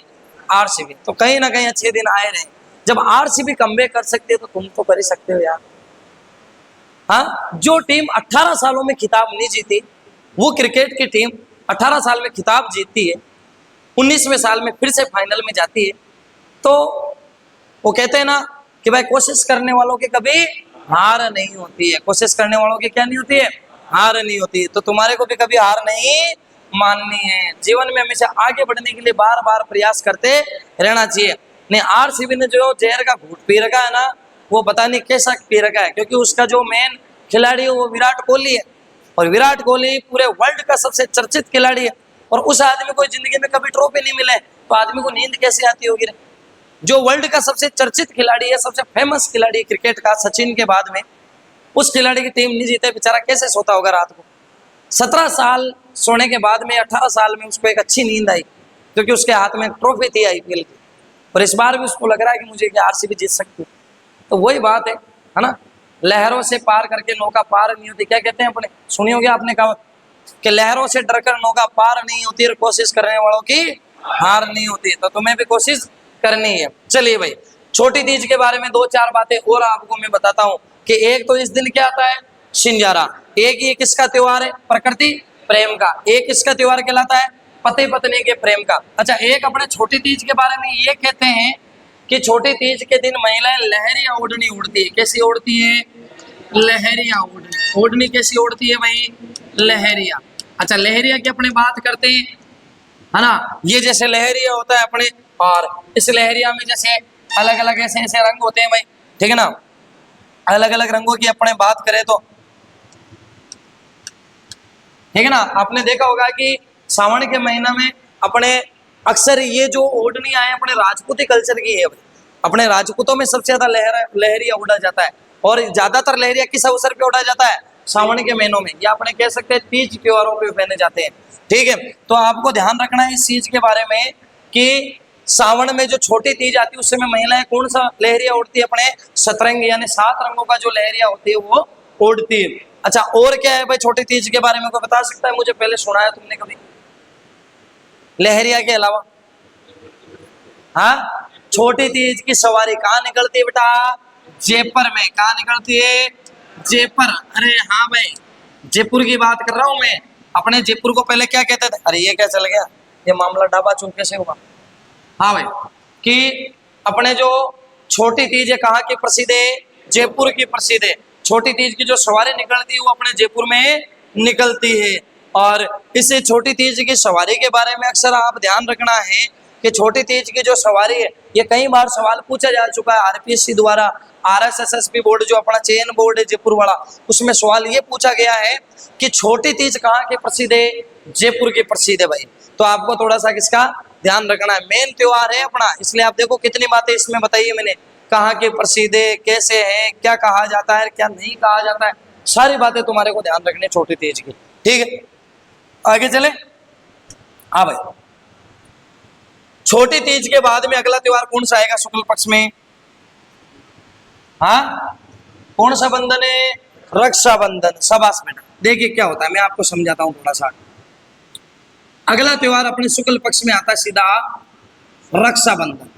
आरसीबी। तो कहीं ना कहीं अच्छे दिन आए रहे। जब आरसीबी कमबैक कर सकती है तो तुम तो कर ही सकते हो यार, हाँ। जो टीम 18 सालों में खिताब नहीं जीती, वो क्रिकेट की टीम 18 साल में खिताब जीतती है, 19वें साल में फिर से फाइनल में जाती है, तो वो कहते हैं ना कि भाई कोशिश करने वालों की कभी हार नहीं होती है। कोशिश करने वालों की क्या नहीं होती है, हार नहीं होती है। तो तुम्हारे को भी कभी हार नहीं माननी है। जीवन में हमेशा आगे बढ़ने के लिए बार बार प्रयास करते रहना चाहिए। नहीं, आरसीबी ने जो जहर का घूंट पी रखा है ना, वो पता नहीं कैसा पी रखा है, क्योंकि उसका जो मेन खिलाड़ी है वो विराट कोहली है, और विराट कोहली पूरे वर्ल्ड का सबसे चर्चित खिलाड़ी है, और उस आदमी को जिंदगी में कभी ट्रॉफी नहीं मिले तो आदमी को नींद कैसे आती होगी। जो वर्ल्ड का सबसे चर्चित खिलाड़ी है, सबसे फेमस खिलाड़ी है क्रिकेट का, सचिन के बाद में, उस खिलाड़ी की टीम नहीं जीते, बेचारा कैसे सोता होगा रात को। 17 साल सोने के बाद में 18 साल में उसको एक अच्छी नींद आई, क्योंकि उसके हाथ में ट्रॉफी थी आईपीएल की, और इस बार भी उसको लग रहा है कि मुझे आरसीबी जीत सकती है। तो वही बात है ना, लहरों से पार करके नौका पार नहीं होती। क्या कहते हैं अपने, सुनी होगी आपने कहावत कि लहरों से डरकर नौका पार नहीं होती, और कोशिश करने वालों की हार नहीं होती। तो तुम्हें भी कोशिश करनी है। चलिए भाई, छोटी तीज के बारे में 2-4 बातें और आपको मैं बताता हूँ कि एक तो इस दिन क्या आता है, सिंजारा। एक ये किसका त्योहार है, प्रकृति प्रेम का। एक किसका त्योहार कहलाता है, पति पत्नी के प्रेम का। अच्छा, एक अपने छोटी तीज के बारे में ये कहते हैं कि छोटी तीज के दिन महिलाएं लहरिया ओढ़नी उड़ती है। कैसी ओढ़ती है, लहरिया ओढ़नी। ओढ़नी कैसी ओढ़ती है भाई, लहरिया। अच्छा, लहरिया की अपने बात करते हैं, है ना। ये जैसे लहरिया होता है अपने, और इस लहरिया में जैसे अलग अलग ऐसे ऐसे रंग होते हैं भाई, ठीक है ना। अलग अलग रंगों की अपने बात करें तो, ठीक है ना। आपने देखा होगा कि सावन के महीना में अपने अक्सर ये जो ओढ़नी आए अपने राजपूती कल्चर की है। अपने राजपूतों में सबसे ज्यादा लहरिया उड़ा जाता है, और ज्यादातर लहरिया किस अवसर पे उड़ा जाता है, सावन के महीनों में, या अपने कह सकते हैं तीज त्योहारों पे पहने जाते हैं, ठीक है। तो आपको ध्यान रखना है इस चीज के बारे में कि सावन में जो छोटी तीज आती है उस समय महिलाएं कौन सा लहरिया उड़ती है, अपने सतरंग यानी 7 रंगों का जो लहरिया होती है वो उड़ती है। अच्छा, और क्या है भाई छोटी तीज के बारे में, कोई बता सकता है मुझे, पहले सुना है तुमने कभी लहरिया के अलावा? हाँ, छोटी तीज की सवारी कहाँ निकलती है बेटा, जयपुर में। कहाँ निकलती है, जयपुर। अरे हाँ भाई, जयपुर की बात कर रहा हूं मैं। अपने जयपुर को पहले क्या कहते थे, अरे ये क्या चल गया, ये मामला डाबा चूक कैसे हुआ। हाँ भाई, कि अपने जो छोटी तीज है कहाँ की प्रसिद्ध है, जयपुर की प्रसिद्ध है। छोटी तीज की जो सवारी निकलती है वो अपने जयपुर में निकलती है। और इस छोटी तीज की सवारी के बारे में अक्सर आप ध्यान रखना है कि छोटी तीज की जो सवारी है, ये कई बार सवाल पूछा जा चुका है आरपीएससी द्वारा। आरएसएसबी बोर्ड जो अपना चयन बोर्ड है जयपुर वाला, उसमें सवाल ये पूछा गया है कि छोटी तीज कहाँ की प्रसिद्ध है, जयपुर की प्रसिद्ध है भाई। तो आपको थोड़ा सा किसका ध्यान रखना है, मेन त्योहार है अपना, इसलिए आप देखो कितनी बातें इसमें बताई है मैंने, कहाँ की प्रसिद्ध है, कैसे है, क्या कहा जाता है, क्या नहीं कहा जाता है, सारी बातें तुम्हारे को ध्यान रखनी है छोटी तीज की, ठीक है। आगे चले। हाँ भाई, छोटी तीज के बाद में अगला त्योहार कौन सा आएगा शुक्ल पक्ष में, हाँ, कौन सा बंधन है? रक्षाबंधन। शाबाश बेटा। देखिए क्या होता है, मैं आपको समझाता हूं थोड़ा सा। अगला त्योहार अपने शुक्ल पक्ष में आता है सीधा रक्षाबंधन।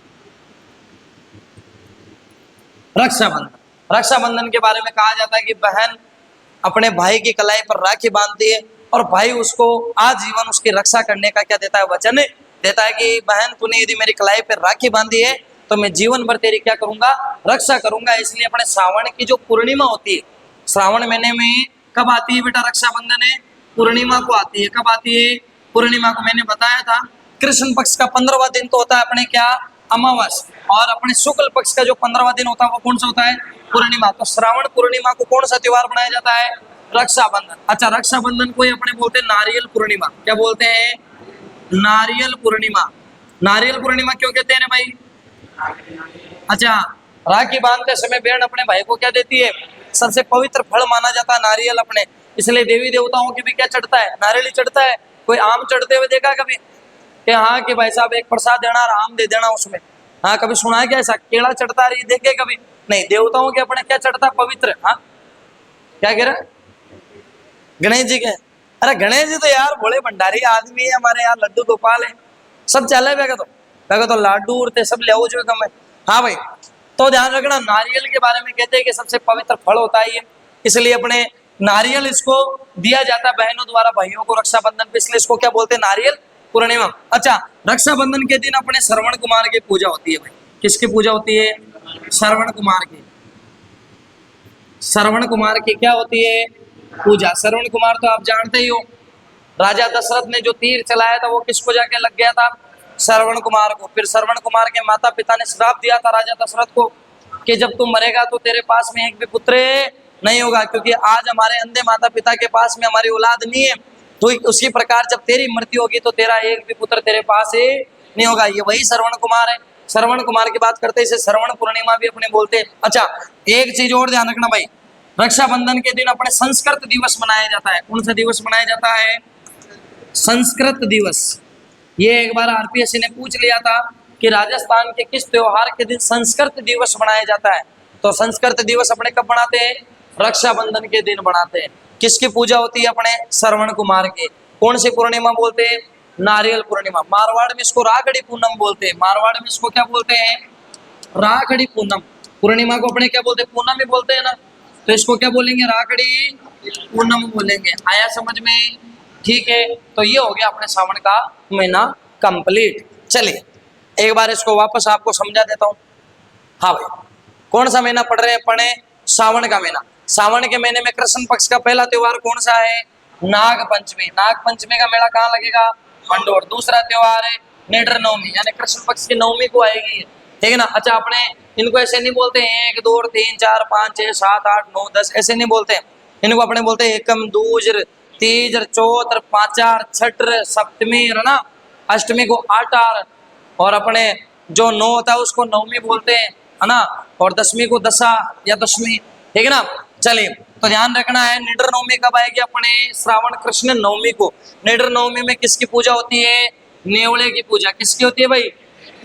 रक्षाबंधन, रक्षाबंधन के बारे में कहा जाता है कि बहन अपने भाई की कलाई पर राखी बांधती है और भाई उसको आजीवन उसकी रक्षा करने का क्या देता है? वचन देता है कि बहन तूने यदि मेरी कलाई पर राखी बांधी है तो मैं जीवन भर तेरी क्या करूंगा? रक्षा करूंगा। इसलिए अपने श्रावण की जो पूर्णिमा होती है, श्रावण महीने में कब आती है बेटा रक्षाबंधन? है पूर्णिमा को आती है। कब आती है? पूर्णिमा को। मैंने बताया था कृष्ण पक्ष का 15वां दिन तो होता है अपने क्या? अमावस। और अपने शुक्ल पक्ष का जो 15वां दिन होता है वो कौन सा होता है? पूर्णिमा। तो श्रावण पूर्णिमा को कौन सा त्योहार मनाया जाता है? रक्षाबंधन। अच्छा, रक्षाबंधन को ही अपने बोलते हैं नारियल पूर्णिमा। क्या बोलते हैं? नारियल पूर्णिमा। नारियल पूर्णिमा क्यों कहते हैं भाई? अच्छा, राखी बांधते समय बहन अपने भाई को क्या देती है? सबसे पवित्र फल माना जाता है नारियल अपने। इसलिए देवी देवताओं की भी क्या चढ़ता है? नारियल ही चढ़ता है। कोई आम चढ़ते हुए देखा कभी? कि हाँ कि भाई साहब एक प्रसाद देना और आम दे देना उसमें? हाँ, कभी सुना है क्या ऐसा? केला चढ़ता रही देखे कभी? नहीं। देवताओं के अपने क्या चढ़ता है? पवित्र। हाँ, क्या कह रहे? गणेश जी के? अरे गणेश जी तो यार बड़े भंडारी आदमी है हमारे, यार लड्डू गोपाल है, सब चले बेगा तो लाडू उड़ते सब ले जो कम है। हाँ भाई, तो ध्यान रखना नारियल के बारे में कहते हैं कि सबसे पवित्र फल होता है ये, इसलिए अपने नारियल इसको दिया जाता है बहनों द्वारा भाइयों को रक्षाबंधन पे, इसलिए इसको क्या बोलते हैं? नारियल पूर्णिमा। अच्छा, रक्षाबंधन के दिन अपने श्रवण कुमार की पूजा होती है भाई। किसकी पूजा होती है? श्रवण कुमार की। श्रवण कुमार की क्या होती है? पूजा। श्रवण कुमार तो आप जानते ही हो, राजा दशरथ ने जो तीर चलाया था वो किसको जाके लग गया था? श्रवण कुमार को। फिर श्रवण कुमार के माता पिता ने श्राप दिया था राजा दशरथ को कि जब तुम मरेगा तो तेरे पास में एक भी पुत्र नहीं होगा, क्योंकि आज हमारे अंधे माता पिता के पास में हमारी औलाद नहीं है, तो उसी प्रकार जब तेरी मृत्यु होगी तो तेरा एक भी पुत्र तेरे पास नहीं होगा। ये वही श्रवण कुमार है। श्रवण कुमार की बात करते इसे श्रवण पूर्णिमा भी अपने बोलते हैं। अच्छा, एक चीज और ध्यान रखना भाई, रक्षाबंधन के दिन अपने संस्कृत दिवस मनाया जाता है। कौन सा दिवस मनाया जाता है? संस्कृत दिवस। ये एक बार आरपीएससी ने पूछ लिया था कि राजस्थान के किस त्योहार के दिन संस्कृत दिवस मनाया जाता है, तो संस्कृत दिवस अपने कब मनाते हैं? रक्षाबंधन के दिन मनाते हैं। किसकी पूजा होती है? अपने श्रवण कुमार की। कौन सी पूर्णिमा बोलते हैं? नारियल पूर्णिमा। मारवाड़ में इसको राखड़ी पूनम बोलते हैं। मारवाड़ में इसको क्या बोलते हैं? राखड़ी पूनम। पूर्णिमा को अपने क्या बोलते हैं? पूनम ही बोलते हैं ना, तो इसको क्या बोलेंगे? राखड़ी पूनम बोलेंगे। आया समझ में? ठीक है, तो ये हो गया अपने सावन का महीना कंप्लीट। चलिए एक बार इसको वापस आपको समझा देता हूँ। हाँ भाई, कौन सा महीना पढ़ रहे हैं? पढ़े सावन का महीना। सावन के महीने में कृष्ण पक्ष का पहला त्योहार कौन सा है? नाग पंचमी। नाग पंचमी का मेला कहाँ लगेगा? मंडोर। दूसरा त्योहार है निडर नवमी, यानी कृष्ण पक्ष की नवमी को आएगी, ठीक है ना। अच्छा, अपने इनको ऐसे नहीं बोलते हैं 1 2 3 4 5 6 7 8 9 10, ऐसे नहीं बोलते हैं। इनको अपने बोलते हैं एकम दूज तीज चौथ पाचार छठ सप्तमी है ना, अष्टमी को आटार, और अपने जो 9 होता है उसको नवमी बोलते हैं, है ना, और दशमी को दशा या दशमी, ठीक है ना। चलिए, तो ध्यान रखना है निडर नवमी कब आएगी? अपने श्रावण कृष्ण नवमी को। निडर नवमी में किसकी पूजा होती है? नेवले की पूजा। किसकी होती है भाई?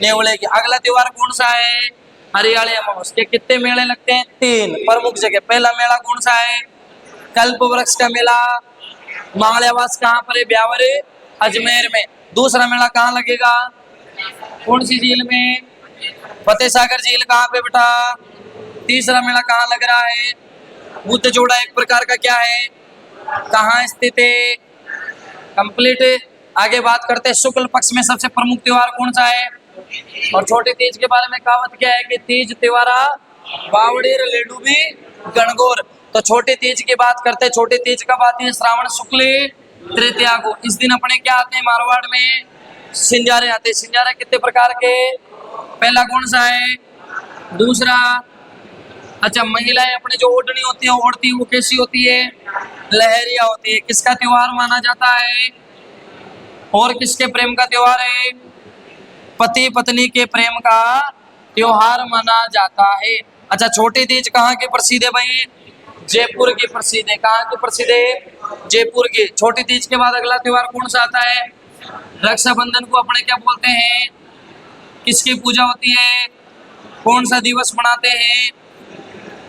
नेवले की। अगला त्योहार कौन सा है? हरियाली अमावस के। कितने मेले लगते हैं? 3 प्रमुख जगह। पहला मेला कौन सा है? कल्प वृक्ष का मेला माल्यावास कहाँ पर है? ब्यावर अजमेर में। दूसरा मेला कहाँ लगेगा? कौन सी झील में? फतेह सागर झील। कहाँ पे बेटा? तीसरा मेला कहाँ लग रहा है? बुद्ध जोड़ा एक प्रकार का क्या है? कहाँ स्थित है? कंप्लीट। आगे बात करते हैं शुक्ल पक्ष में सबसे प्रमुख त्योहार कौन सा है? और छोटी तीज के बारे में कहावत क्या है कि तीज त्योहारा बावड़ीर लेडू भी गणगौर। तो छोटी तीज की बात करते हैं। छोटी तीज कब आती है? श्रावण शुक्ल तृतीया को। इस दिन अपने क्या आते हैं मारवाड़ में? सिंजारे आते हैं। सिंजारे कितने प्रकार के? पहला कौन सा है? दूसरा। अच्छा, महिलाएं अपने जो ओढ़नी होती है ओढ़ती है वो कैसी होती है? लहरिया होती है। किसका त्योहार माना जाता है? और किसके प्रेम का त्योहार है? पति पत्नी के प्रेम का त्योहार माना जाता है। अच्छा, छोटी तीज कहाँ की प्रसिद्ध है भाई? जयपुर की प्रसिद्ध है। कहाँ की प्रसिद्ध है? जयपुर की। छोटी तीज के बाद अगला त्योहार कौन सा आता है? रक्षाबंधन को अपने क्या बोलते हैं? किसकी पूजा होती है? कौन सा दिवस मनाते हैं?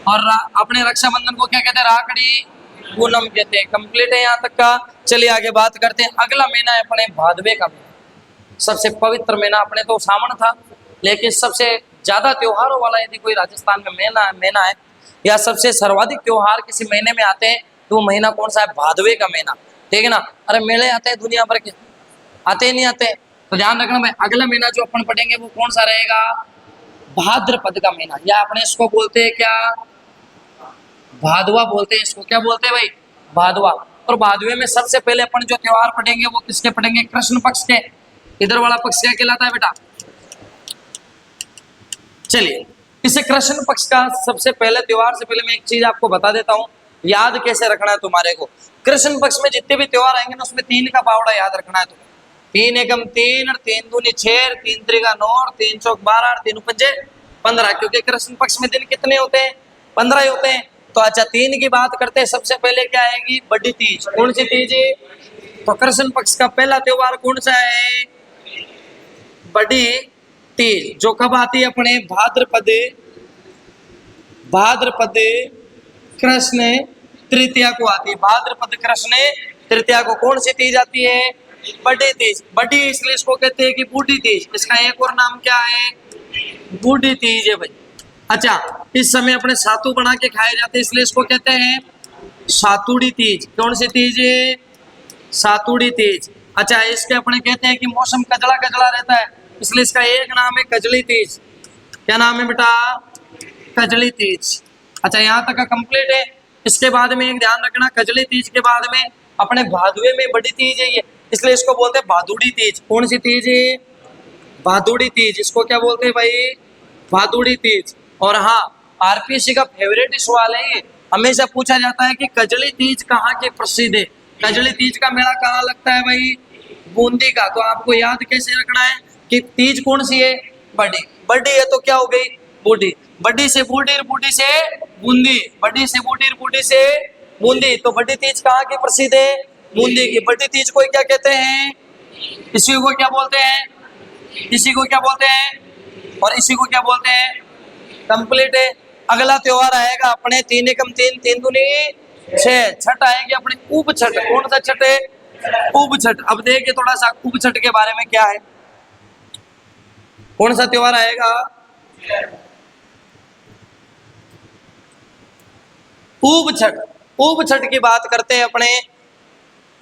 और अपने रक्षाबंधन को क्या कहते हैं? राखड़ी पूनम कहते हैं। कंप्लीट है यहाँ तक का। चलिए आगे बात करते हैं। अगला महीना है अपने भादवे का महीना, सबसे पवित्र महीना। अपने तो सावन था, लेकिन सबसे ज्यादा त्योहारों वाला यदि कोई राजस्थान में महीना है या सबसे सर्वाधिक त्योहार किसी महीने में आते हैं तो वो महीना कौन सा है? भादवे का महीना। ठीक है ना? अरे मेले आते हैं दुनिया भर के, आते ही नहीं आते? तो ध्यान रखना भाई, अगला महीना जो अपन पढ़ेंगे वो कौन सा रहेगा? भाद्रपद का महीना, या अपने इसको बोलते हैं क्या? भादवा बोलते हैं इसको। क्या बोलते हैं भाई? भादवा। और भादवे में सबसे पहले अपन जो त्योहार पढ़ेंगे वो किसके पढ़ेंगे? कृष्ण पक्ष के। इधर वाला पक्ष क्या कहलाता है बेटा? चलिए, इसे कृष्ण पक्ष का सबसे पहले त्योहार से पहले मैं एक चीज आपको बता देता हूँ, याद कैसे रखना है तुम्हारे को। कृष्ण पक्ष में जितने भी त्योहार आएंगे ना उसमें 3 का पावड़ा याद रखना है तुम्हें। 3 एकम 3 और 3 दूनी 6, 3 त्रिका 9 और 3 चौक 12 और 3 पंजे 15, क्योंकि कृष्ण पक्ष में दिन कितने होते हैं? 15 ही होते हैं। तो अच्छा 3 की बात करते हैं, सबसे पहले क्या आएगी? बड़ी तीज। कौन सी तीज है? तो कृष्ण पक्ष का पहला त्योहार कौन सा है? बड़ी तीज, जो कब आती है? अपने भाद्रपद कृष्ण तृतीया को आती है। भाद्रपद कृष्ण तृतीया को कौन सी तीज आती है? बड़ी तीज। बड़ी इसलिए इसको कहते हैं कि बूढ़ी तीज। इसका एक और नाम क्या है? बूढ़ी तीज है भाई। अच्छा, इस समय अपने सातू बना के खाए जाते हैं, इसलिए इसको कहते हैं सातुड़ी तीज। कौन सी तीज है? सातुड़ी तीज। अच्छा, इसके अपने कहते हैं कि मौसम कजला कजला रहता है, इसलिए इसका एक नाम है कजली तीज। क्या नाम है बेटा? कजली तीज। अच्छा, यहाँ तक का कंप्लीट है। इसके बाद में एक ध्यान रखना, कजली तीज के बाद में अपने भादवे में बड़ी तीज है ये, इसलिए इसको बोलते हैं भादुड़ी तीज। कौन सी तीज है? भादुड़ी तीज। इसको क्या बोलते हैं भाई? भादुड़ी तीज। और हाँ, आरपीएससी का फेवरेट सवाल है ये, हमेशा पूछा जाता है कि कजली तीज कहाँ के प्रसिद्ध है? कजली तीज का मेला कहाँ लगता है भाई? बूंदी का। तो आपको याद कैसे रखना है कि तीज कौन सी है? बड़ी। बड़ी है तो क्या हो गई? बूढ़ी। बड़ी से बूढ़ी, बूढ़ी से बूंदी, बड़ी से बूढ़ी, बूढ़ी से बूंदी। तो बड़ी तीज कहाँ की प्रसिद्ध है? बूंदी की। बड़ी तीज को क्या कहते हैं? इसी को क्या बोलते हैं? इसी को क्या बोलते हैं? और इसी को क्या बोलते हैं? कंप्लीट है। अगला त्योहार आएगा अपने 3 एकम 3, 3 दूनी 6। छठ आएगी अपने उप छठ। कौन सा छठ है? उप छठ। अब देखिए थोड़ा सा उप छठ के बारे में क्या है। कौन सा त्योहार आएगा? उप छठ। उप छठ की बात करते हैं अपने।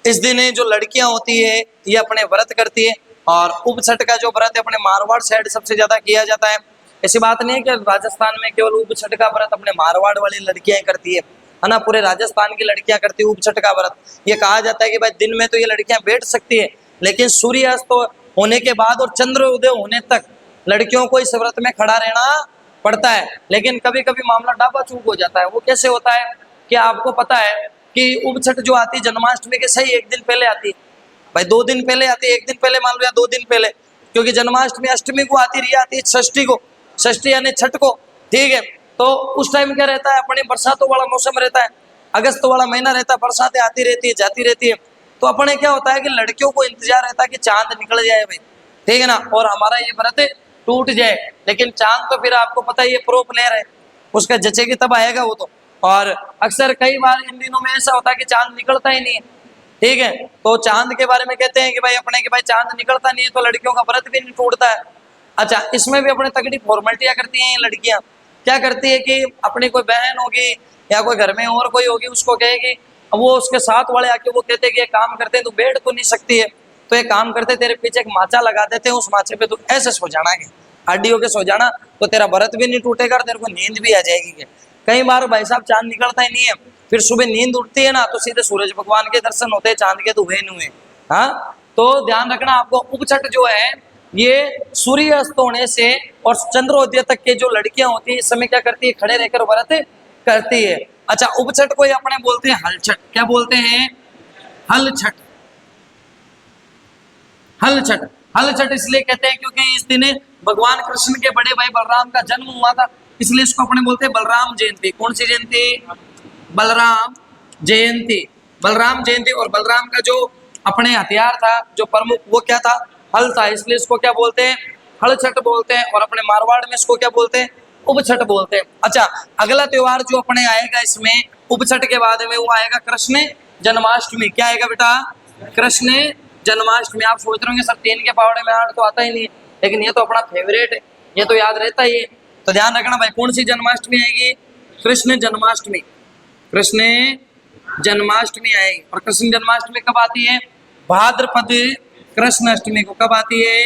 इस दिन जो लड़कियां होती है ये अपने व्रत करती है, और उप छठ का जो व्रत है अपने मारवाड़ साइड सबसे ज्यादा किया जाता है। ऐसी बात नहीं है कि राजस्थान में केवल उप छठ का व्रत अपने मारवाड़ वाली लड़कियां करती है ना, पूरे राजस्थान की लड़कियां करती है उप छठ का व्रत। ये कहा जाता है कि भाई दिन में तो ये लड़कियां बैठ सकती है, लेकिन सूर्यास्त होने के बाद और चंद्रोदय होने तक लड़कियों को इस व्रत में खड़ा रहना पड़ता है। लेकिन कभी कभी मामला डाबा चूक हो जाता है। वो कैसे होता है कि आपको पता है कि उप छठ जो आती है जन्माष्टमी के सही 1 दिन पहले आती है भाई, 2 दिन पहले आती है, 1 दिन पहले मान लो या 2 दिन पहले, क्योंकि जन्माष्टमी अष्टमी को आती रही आती है षष्ठी को, षष्ठी यानी छठ को। ठीक है, तो उस टाइम क्या रहता है अपने बरसातों वाला मौसम रहता है, अगस्त वाला महीना रहता है, बरसातें आती रहती है जाती रहती है। तो अपने क्या होता है कि लड़कियों को इंतजार रहता है कि चांद निकल जाए भाई, ठीक है ना, और हमारा ये व्रत टूट जाए। लेकिन चांद तो फिर आपको पता है ये प्रो प्लेयर है, उसका जचेगी तब आएगा वो तो। और अक्सर कई बार इन दिनों में ऐसा होता है कि चांद निकलता ही नहीं है। ठीक है, तो चांद के बारे में कहते हैं कि भाई अपने कि भाई चांद निकलता नहीं है तो लड़कियों का व्रत भी नहीं टूटता है। अच्छा, इसमें भी अपने तगड़ी फॉर्मेलिटियां करती हैं ये लड़कियां। क्या करती है कि अपनी कोई बहन होगी या कोई घर में और कोई होगी, उसको कहेगी, वो उसके साथ वाले आके वो कहते हैं कि ये काम करते हैं, तू बैठ तो नहीं सकती है, तो ये काम करते तेरे पीछे एक माचा लगा देते हैं, उस माचे पे तू ऐसे सो जाना है, हड्डियों के सो जाना, तो तेरा व्रत भी नहीं टूटेगा और तेरे को नींद भी आ जाएगी। कई बार भाई साहब चांद निकलता ही नहीं है, फिर सुबह नींद उठती है ना तो सीधे सूरज भगवान के दर्शन होते हैं, चांद के तो हुए नहीं हुए। हाँ, तो ध्यान रखना आपको, उपछठ जो है ये सूर्य अस्त होने से और चंद्रोदय तक के जो लड़कियां होती है इस समय क्या करती है, खड़े रहकर व्रत करती है। अच्छा, उपछठ को अपने बोलते हैं हल छठ। क्या बोलते हैं? हल छठ। हल छठ, हल छठ इसलिए कहते हैं क्योंकि इस दिन भगवान कृष्ण के बड़े भाई बलराम का जन्म हुआ था, इसलिए इसको अपने बोलते हैं बलराम जयंती। कौन सी जयंती? बलराम जयंती। बलराम जयंती। और बलराम का जो अपने हथियार था जो प्रमुख वो क्या था? हल था, इसलिए इसको क्या बोलते हैं? हल छठ बोलते हैं। और अपने मारवाड़ में इसको क्या बोलते हैं? उपछठ बोलते हैं। अच्छा, अगला त्योहार जो अपने आएगा इसमें उपछठ के बाद में वो आएगा कृष्ण जन्माष्टमी। क्या आएगा बेटा? कृष्ण जन्माष्टमी। आप सोच रहे होंगे सर 3 के पावड़े में 8 तो आता ही नहीं है, लेकिन ये तो अपना फेवरेट है, ये तो याद रहता ही है। तो ध्यान रखना भाई, कौन सी जन्माष्टमी आएगी? कृष्ण जन्माष्टमी। कृष्ण जन्माष्टमी आएगी। और कृष्ण जन्माष्टमी कब आती है? भाद्रपद कृष्ण अष्टमी को। कब आती है?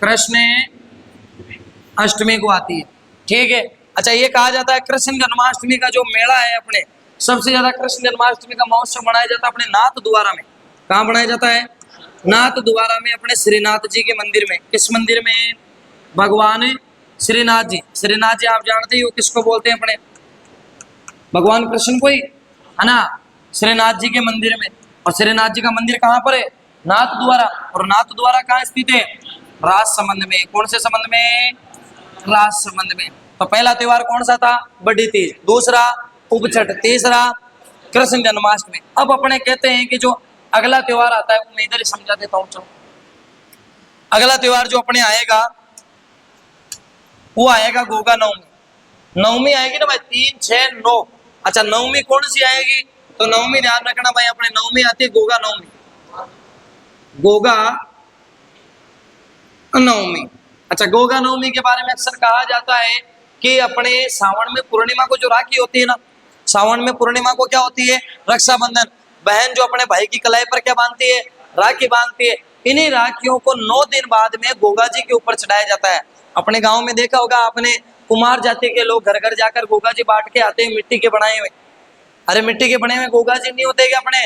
कृष्ण अष्टमी को आती है। ठीक है। अच्छा, ये कहा जाता है कृष्ण जन्माष्टमी का जो मेला है अपने, सबसे ज्यादा कृष्ण जन्माष्टमी का महोत्सव मनाया जाता है अपने नाथ द्वारा में। कहाँ मनाया जाता है? नाथ द्वारा में, अपने श्रीनाथ जी के मंदिर में। किस मंदिर में? भगवान श्रीनाथ जी। श्रीनाथ जी आप जानते ही हो किसको बोलते हैं अपने? भगवान कृष्ण को ही, है ना? श्रीनाथ जी के मंदिर में। और श्रीनाथ जी का मंदिर कहाँ पर है? नाथ द्वारा। और नाथ द्वारा कहाँ स्थित है? राजसमंद में। कौन से संबंध में? राजसमंद में। तो पहला त्योहार कौन सा था? बड़ी तीज। दूसरा उपछठ। तीसरा कृष्ण जन्माष्टमी। अब अपने कहते हैं कि जो अगला त्योहार आता है वो मैं इधर ही समझा देता हूँ। चलो, अगला त्योहार जो अपने आएगा वो आएगा गोगा नवमी। नवमी आएगी ना भाई, 3, 6, 9। अच्छा, नवमी कौन सी आएगी? तो नवमी ध्यान रखना भाई, अपने नवमी आती है गोगा नवमी। गोगा नवमी। अच्छा, गोगा नवमी के बारे में अक्सर कहा जाता है कि अपने सावन में पूर्णिमा को जो राखी होती है ना, सावन में पूर्णिमा को क्या होती है? रक्षाबंधन। बहन जो अपने भाई की कलाई पर क्या बांधती है? राखी बांधती है। इन्हीं राखियों को 9 दिन बाद में गोगा जी के ऊपर चढ़ाया जाता है। अपने गांव में देखा होगा आपने, कुमार जाति के लोग घर घर जाकर गोगा जी बांट के आते हैं, मिट्टी के बनाए हुए। अरे मिट्टी के बने हुए गोगा जी नहीं होते क्या अपने?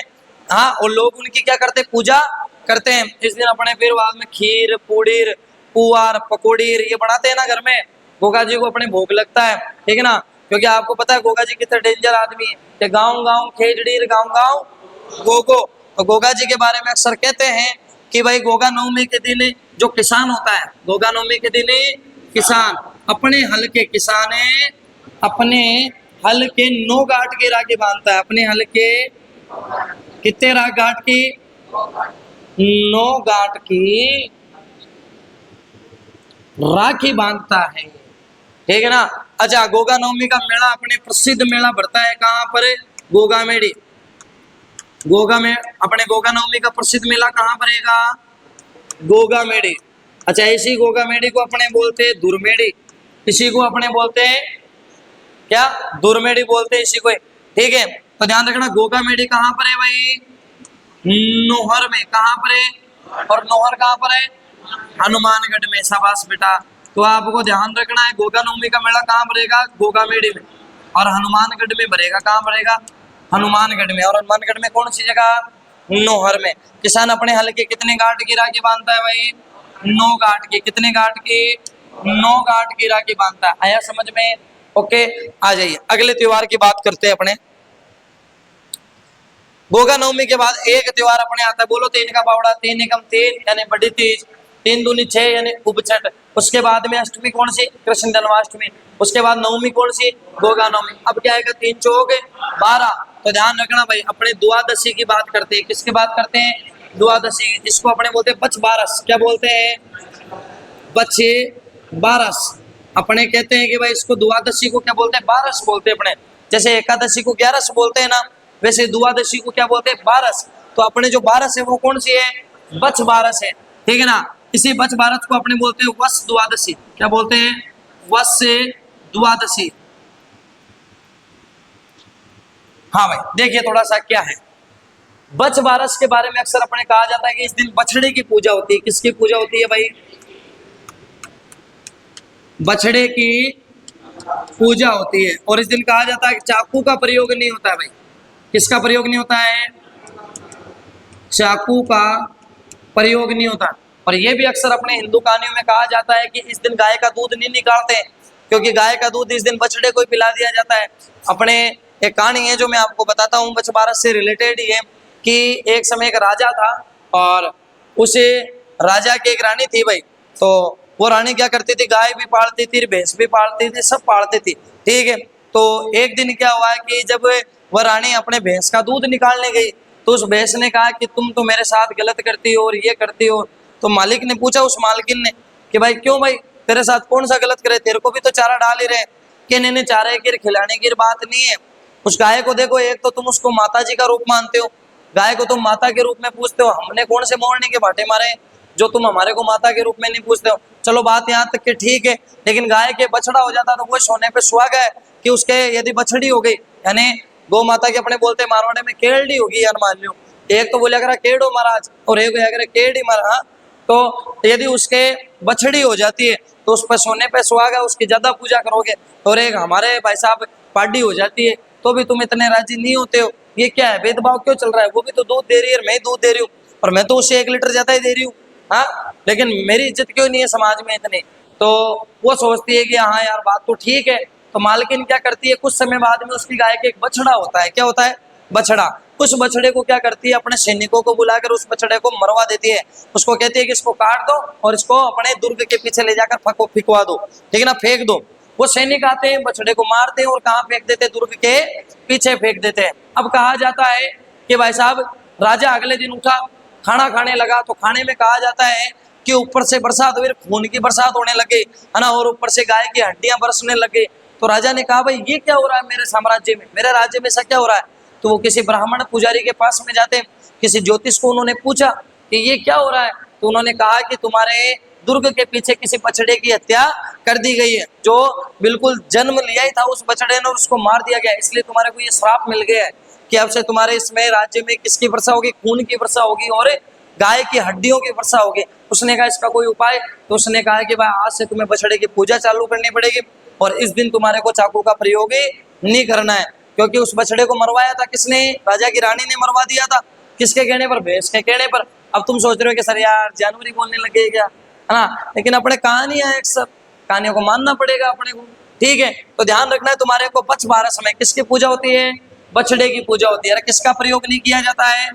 हाँ, और लोग उनकी क्या करते? पूजा करते हैं। इस दिन अपने फिर बाद में खीर, पूड़ीर, पुआर, पकौड़ीर ये बनाते हैं ना घर में। गोगा जी को अपने भोग लगता है, ठीक है ना? क्योंकि आपको पता है गोगा जी कितने डेंजर आदमी है कि गाँव गाँव खेजड़ीर, गाँव गाँव गोगो। तो गोगा जी के बारे में अक्सर कहते हैं कि भाई गोगा नवमी के दिन जो किसान होता है, गोगा नवमी के दिन किसान अपने हल के किसान है, अपने हल के 9 गांठ की राखी बांधता है। अपने हल के कितने गांठ की? 9 गांठ की राखी बांधता है, ठीक है ना? अच्छा, गोगा नवमी का मेला अपने प्रसिद्ध मेला बढ़ता है कहाँ पर? गोगा मेड़ी। गोगा में अपने गोगा नवमी का प्रसिद्ध मेला कहाँ पड़ेगा? गोगा मेड़ी। अच्छा, इसी गोगा मेड़ी को अपने बोलते हैं दुर्मेड़ी। इसी को अपने बोलते हैं क्या? दुर्मेड़ी बोलते हैं इसी को, ठीक है? तो ध्यान रखना, गोगा मेड़ी कहाँ पर है भाई? नोहर में। कहाँ पर है? और नोहर कहाँ पर है? हनुमानगढ़ में। शाबाश बेटा। तो आपको ध्यान रखना है, गोगा नवमी का मेला कहाँ भरेगा? गोगा मेड़ी में। और हनुमानगढ़ में भरेगा। कहाँ भरेगा? हनुमानगढ़ में। और हनुमानगढ़ में कौन सी जगह? नोहर में। किसान अपने हल के कितने गांठ की राखी बांधता है भाई? 9 गांठ की। कितने गांठ की? 9 गांठ की राखी बांधता है। आया समझ में? ओके, आ जाइए अगले त्योहार की बात करते हैं अपने। गोगा नवमी के बाद एक त्योहार अपने आता है, बोलो 3 का पावड़ा। 3 एकम 3 यानी बड़ी तीज। 3 दूनी 6 यानी उपछठ। उसके बाद में अष्टमी कौन सी? कृष्ण जन्माष्टमी। उसके बाद नवमी कौन सी? गोगा नवमी। अब क्या आएगा? 3 चौक 12। तो ध्यान रखना भाई, अपने द्वादशी की बात करते हैं। किसकी बात करते हैं? द्वादशी। इसको अपने बोलते हैं बच बारस। क्या बोलते हैं? बच बारस। अपने कहते हैं कि भाई इसको द्वादशी को क्या बोलते हैं? बारस बोलते हैं अपने। जैसे एकादशी को 11 बोलते हैं ना, वैसे द्वादशी को क्या बोलते हैं? बारस। तो अपने जो बारस है वो कौन सी है? बच बारस है, ठीक है ना? इसी बच बारस को अपने बोलते हैं वस द्वादशी। क्या बोलते हैं? वस द्वादशी। हाँ भाई, देखिए थोड़ा सा क्या है बच बारस के बारे में। अक्सर अपने कहा जाता है कि इस दिन बछड़े की पूजा होती है। किसकी पूजा होती है भाई? बछड़े की पूजा होती है। और इस दिन कहा जाता है कि चाकू का प्रयोग नहीं होता है भाई। किसका प्रयोग नहीं होता है? चाकू का प्रयोग नहीं होता। और ये भी अक्सर अपने हिंदू कहानियों में कहा जाता है कि इस दिन गाय का दूध नहीं निकालते, क्योंकि गाय का दूध इस दिन बछड़े को पिला दिया जाता है। अपने एक कहानी है जो मैं आपको बताता हूँ, बच बारस से रिलेटेड ही है कि एक समय एक राजा था और उसे राजा की एक रानी थी भाई। तो वो रानी क्या करती थी? गाय भी पालती थी, भैंस भी पालती थी, सब पालती थी, ठीक है? तो एक दिन क्या हुआ कि जब वह रानी अपने भैंस का दूध निकालने गई तो उस भैंस ने कहा कि तुम तो मेरे साथ गलत करती हो और ये करती हो। तो मालिक ने पूछा उस मालकिन ने कि भाई क्यों भाई? तेरे साथ कौन सा गलत करे, तेरे को भी तो चारा डाल ही रहे कि नहीं चारे की खिलाने की बात नहीं है। उस गाय को देखो, एक तो तुम उसको माता जी का रूप मानते हो, गाय को तुम माता के रूप में पूछते हो। हमने कौन से मोरनी के भाटे मारे हैं जो तुम हमारे को माता के रूप में नहीं पूछते हो। चलो बात यहाँ तक के ठीक है, लेकिन गाय के बछड़ा हो जाता तो वो सोने पे सुहागा है कि उसके यदि बछड़ी हो गई, यानी गौ माता के अपने बोलते मारवाड़े में केड़ी होगी, यार मान लो एक तो बोले अगर केड़ो महाराज और एक अगर केड़ी महाराज, तो यदि उसके बछड़ी हो जाती है तो उस पर सोने पे सुहागा, उसकी ज्यादा पूजा करोगे। और एक हमारे भाई साहब पार्टी हो जाती है तो भी तुम इतने राजी नहीं होते हो। ये क्या है, भेदभाव क्यों चल रहा है? वो भी तो दूध दे रही है, मैं दूध दे रही हूँ, और मैं तो उससे 1 लीटर ज्यादा ही दे रही हूँ। हाँ, लेकिन मेरी इज्जत क्यों नहीं है समाज में इतनी? तो वो सोचती है कि हाँ यार बात तो ठीक है। तो मालकिन क्या करती है, कुछ समय बाद में उसकी गाय के एक बछड़ा होता है। क्या होता है? बछड़ा। उस बछड़े को क्या करती है, अपने सैनिकों को बुलाकर उस बछड़े को मरवा देती है। उसको कहती है कि इसको काट दो और इसको अपने दुर्ग के पीछे ले जाकर फिकवा दो, ठीक है ना, फेंक दो। वो सैनिक आते हैं, बछड़े को मारते हैं और कहाँ फेंक देते हैं? दुर्ग के पीछे फेंक देते हैं। अब कहा जाता है कि भाई साहब राजा अगले दिन उठा, खाना खाने लगा, तो खाने में कहा जाता है कि ऊपर से बरसात हुई, खून की बरसात होने लगी, है ना, और ऊपर से गाय की हड्डियां बरसने लगी। तो राजा ने कहा भाई ये क्या हो रहा है मेरे साम्राज्य में, मेरे राज्य में ऐसा क्या हो रहा है? तो वो किसी ब्राह्मण पुजारी के पास में जाते, किसी ज्योतिष को उन्होंने पूछा कि ये क्या हो रहा है। तो उन्होंने कहा कि तुम्हारे दुर्ग के पीछे किसी बछड़े की हत्या कर दी गई है, जो बिल्कुल जन्म लिया ही था उस बछड़े ने और उसको मार दिया गया, इसलिए तुम्हारे को ये श्राप मिल गया है कि अब से तुम्हारे इसमें राज्य में किसकी वर्षा होगी? खून की वर्षा होगी और गाय की हड्डियों की वर्षा होगी। उसने कहा इसका कोई उपाय? तो उसने कहा कि भाई आज से तुम्हें बछड़े की पूजा चालू करनी पड़ेगी और इस दिन तुम्हारे को चाकू का प्रयोग नहीं करना है, क्योंकि उस बछड़े को मरवाया था किसने? राजा की रानी ने मरवा दिया था। किसके कहने पर? भैंस के कहने पर। अब तुम सोच रहे हो कि सर यार जानवरी बोलने लगे क्या, है ना, लेकिन अपने कहानियां एक सब कहानियों को मानना पड़ेगा अपने को, ठीक है। तो ध्यान रखना है तुम्हारे को 5-12 समय किसकी पूजा होती है? बछड़े की पूजा होती है। किसका प्रयोग नहीं किया जाता है?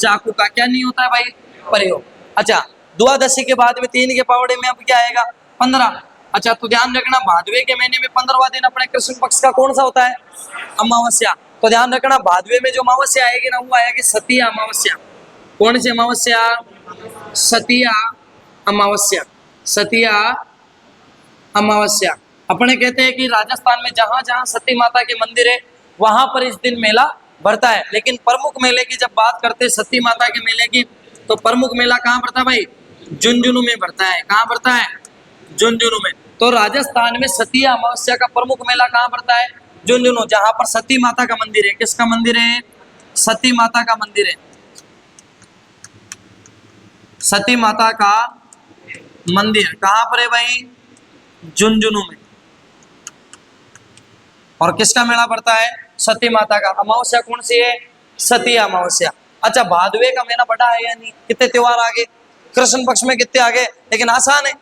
चाकू का। क्या नहीं होता है भाई? प्रयोग। अच्छा, द्वादशी के बाद में 3 के पावड़े में अब क्या आएगा? 15। अच्छा, तो ध्यान रखना भादवे के महीने में 15वां दिन अपने कृष्ण पक्ष का कौन सा होता है? अमावस्या। तो ध्यान रखना भादवे में जो अमावस्या आएगी ना, वो आएगी सतिया अमावस्या। कौन सी अमावस्या? सतिया अमावस्या। सतिया अमावस्या। अपने कहते हैं कि राजस्थान में जहां जहां सती माता के मंदिर है वहां पर इस दिन मेला भरता है। लेकिन प्रमुख मेले की जब बात करते हैं सती माता के मेले की, तो प्रमुख मेला कहाँ भरता है भाई? झुंझुनू में भरता है। कहाँ भरता है? झुंझुनू में। तो राजस्थान में सतिया अमावस्या का प्रमुख मेला कहाँ भरता है? झुंझुनू, जहां पर सती माता का मंदिर है। किसका मंदिर है? सती माता का मंदिर है। सती माता का मंदिर कहां पर है भाई? झुंझुनू में। और किसका मेला पड़ता है? सती माता का। अमावस्या कौन सी है? सती अमावस्या। अच्छा, भादवे का महीना बड़ा है या नहीं? कितने त्योहार आगे? कृष्ण पक्ष में कितने आगे? लेकिन आसान है,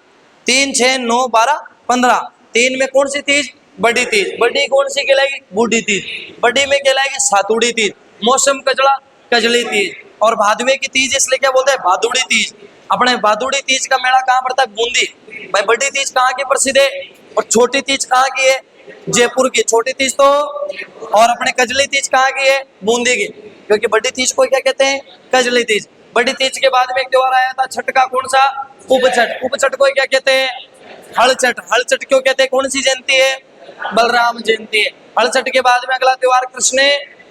3, 6, 9, 12, 15। 3 में कौन सी तीज? बड़ी तीज। बड़ी कौन सी कहलाएगी? बूढ़ी तीज। बड़ी में कहलाएगी सातुड़ी तीज। मौसम कजड़ा, कजली तीज। और भादवे की तीज इसलिए क्या बोलते हैं? भादुड़ी तीज। अपने भादुड़ी तीज का मेला कहाँ पड़ता है? बूंदी। भाई बड़ी तीज कहाँ की प्रसिद्ध है और छोटी तीज कहाँ की है? जयपुर की। छोटी तीज तो और अपने कजली तीज कहाँ की है? बूंदी की। क्योंकि बड़ी तीज को क्या कहते हैं? कजली तीज। बड़ी तीज के बाद में एक त्योहार आया था छठ का, कौन सा? उपछठ। उपछठ को क्या कहते हैं? हलचट। हलचट क्यों कहते हैं? कौन सी जयंती है? बलराम जयंती है। हलचट के बाद में अगला त्योहार कृष्ण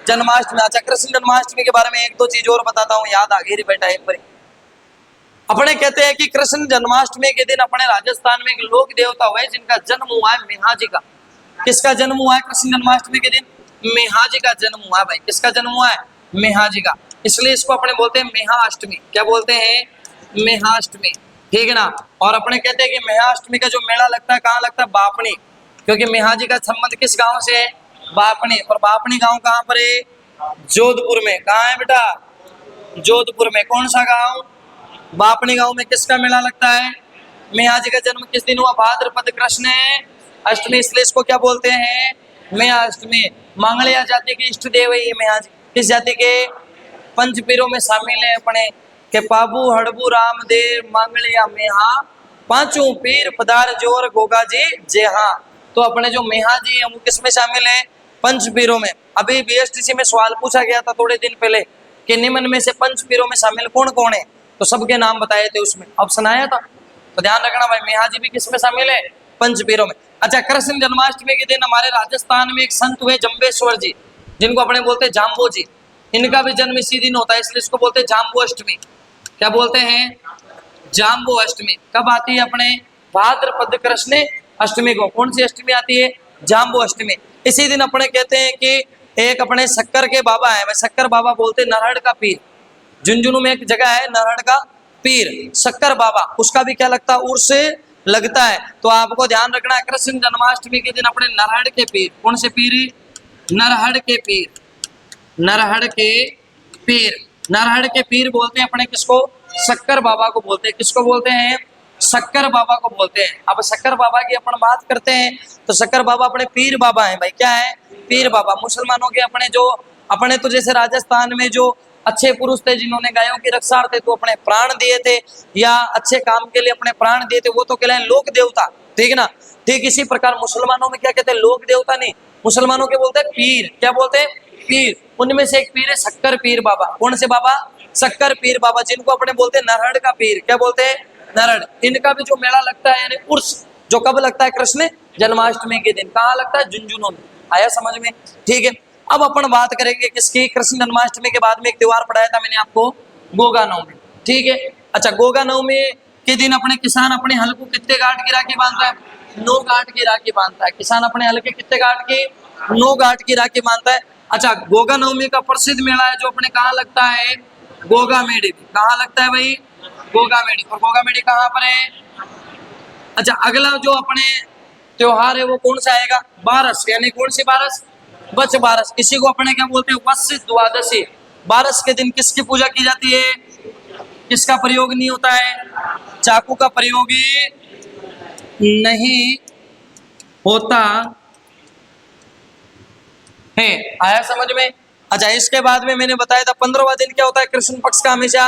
जन्माष्टमी। अच्छा, कृष्ण जन्माष्टमी के बारे में 1-2 चीज और बताता हूँ, याद आ गई बेटा एक बार। अपने कहते हैं कि कृष्ण जन्माष्टमी के दिन अपने राजस्थान में एक लोक देवता हुए जिनका जन्म हुआ है मेहाजी का। किसका जन्म हुआ है कृष्ण जन्माष्टमी के दिन? मेहाजी का जन्म हुआ है भाई। किसका जन्म हुआ है? मेहाजी का। इसलिए इसको अपने बोलते हैं मेहाअष्टमी। क्या बोलते हैं? मेहाअष्टमी, ठीक है ना। और अपने कहते हैं कि मेहाअष्टमी का जो मेला लगता है कहाँ लगता है? बापनी। क्योंकि मेहाजी का संबंध किस गांव से है? बापनी। और बापनी गांव कहाँ पर है? जोधपुर में। कहाँ है बेटा? जोधपुर में। कौन सा गांव? बापनी गांव में। किसका मेला लगता है? मेहाजी का जन्म किस दिन हुआ? भाद्रपद कृष्ण अष्टमी, इसलिए इसको क्या बोलते हैं? मेहाअष्टमी। मांगलिया जाति के इष्ट देव है ये मेहाजी। किस जाति के? पंचपीरों में शामिल है अपने के पाबू हड़बू रामदेव मांगलिया मेहा, पांचों पीर पदार जोर गोगा जी जेहा। तो अपने जो मेहाजी है वो किस में शामिल है? पंचपीरों में। अभी बीएसटीसी में सवाल पूछा गया था थोड़े दिन पहले कि निम्न में से पंचपीरों में शामिल कौन कौन है, तो सबके नाम बताए थे उसमें, ऑप्शन आया था। तो ध्यान रखना भाई, मेहाजी भी किसमें शामिल है? पंचपीरों में। अच्छा, कृष्ण जन्माष्टमी के दिन हमारे राजस्थान में एक संत हुए जम्बेश्वर जी, जिनको अपने बोलते हैं जाम्बो जी। इनका भी जन्म इसी दिन होता है, इसलिए इसको बोलते हैं जाम्बो अष्टमी। क्या बोलते हैं? जाम्बो अष्टमी। कब आती है? अपने भाद्रपद कृष्ण अष्टमी को। कौन सी अष्टमी आती है? जाम्बो अष्टमी। इसी दिन अपने कहते हैं कि एक अपने शक्कर के बाबा है, मैं शक्कर बाबा बोलते नरहड़ का पीर। झुंझुनू में एक जगह है नरहड़ का पीर, शक्कर बाबा, उसका भी क्या लगता है? उर्स लगता है। तो आपको ध्यान रखना है, कृष्ण जन्माष्टमी के दिन अपने नरहड़ के पीर। कौन से पीर? नरहड़ के पीर। नरहड़ के पीर, नरहड़ के पीर बोलते हैं अपने किसको? शक्कर बाबा को बोलते हैं। किसको बोलते हैं? शक्कर बाबा को बोलते हैं। अब शक्कर बाबा की अपन बात करते हैं तो शक्कर बाबा अपने पीर बाबा हैं भाई। क्या है? पीर बाबा। मुसलमानों के अपने जो अपने तो जैसे राजस्थान में जो अच्छे पुरुष थे जिन्होंने गायों की रक्षार्थ तो अपने प्राण दिए थे या अच्छे काम के लिए अपने प्राण दिए थे, वो तो कहलाए लोक देवता, ठीक ना। ठीक इसी प्रकार मुसलमानों में क्या कहते हैं? लोक देवता नहीं, मुसलमानों के बोलते हैं पीर। क्या बोलते हैं? पीर। उनमें से एक पीर है शक्कर पीर बाबा। कौन से बाबा? शक्कर पीर बाबा, जिनको अपने बोलते हैं नरहड़ का पीर। क्या बोलते हैं? नरहड़। इनका भी जो मेला लगता है यानी उर्स, जो कब लगता है? कृष्ण जन्माष्टमी के दिन। कहाँ लगता है? झुंझुनू में। आया समझ में? ठीक है। अब अपन बात करेंगे किसकी? कृष्ण जन्माष्टमी के बाद में एक त्योहार पढ़ाया था मैंने आपको, गोगा नवमी। ठीक है। अच्छा, गोगा नवमी के दिन अपने किसान अपने हल को कितने गांठ की राखी बांधता है? 9 गांठ की राखी बांधता है। किसान अपने हल के कितने गांठ की? 9 गांठ की राखी बांधता है। अच्छा, गोगा नवमी का प्रसिद्ध मेला है जो अपने कहाँ लगता है? गोगा मेड़ी। कहाँ लगता है भाई? गोगा मेड़ी। और गोगा मेड़ी कहाँ पर है? अच्छा, अगला जो अपने त्योहार है वो कौन सा आएगा? बारस, यानी कौन सी बारस? बच बारस। इसी को अपने क्या बोलते हैं? वत्स द्वादशी। बारस के दिन किसकी पूजा की जाती है? किसका प्रयोग नहीं होता है? चाकू का प्रयोग ही नहीं होता है। आया समझ में? अच्छा, इसके बाद में मैंने बताया था 15वां दिन क्या होता है? कृष्ण पक्ष का हमेशा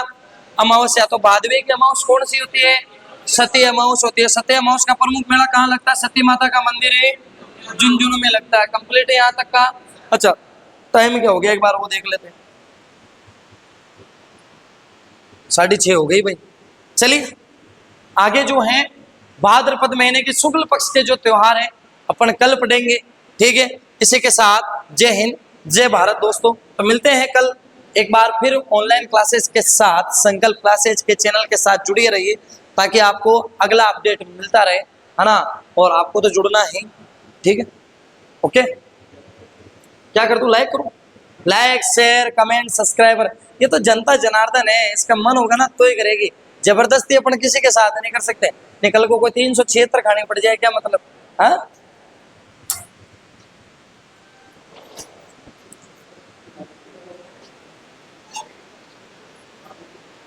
अमावस्या। तो भादवे की अमावस कौन सी होती है? सती अमावस होती है। सती अमावस का प्रमुख मेला कहाँ लगता है? सती माता का मंदिर है झुंझुनू में लगता है। कंप्लीट है यहाँ तक का? अच्छा, टाइम क्या हो गया एक बार वो देख लेते हैं। 6:30 हो गई भाई। चलिए आगे जो है भाद्रपद महीने के शुक्ल पक्ष के जो त्योहार है अपन कल पढ़ेंगे। ठीक है। इसी के साथ जय हिंद, जय भारत दोस्तों। तो मिलते हैं कल एक बार फिर ऑनलाइन क्लासेस के साथ। संकल्प क्लासेस के चैनल के साथ जुड़िए रहिए ताकि आपको अगला अपडेट मिलता रहे, है ना। और आपको तो जुड़ना है, ठीक है। ओके, क्या कर दूं? लाइक करूं? लाइक, शेयर, कमेंट, सब्सक्राइबर, ये तो जनता जनार्दन है, इसका मन होगा ना तो ही करेगी। जबरदस्ती अपन किसी के साथ नहीं कर सकते। निकल को कोई 376 खानी पड़ जाए क्या मतलब? हाँ,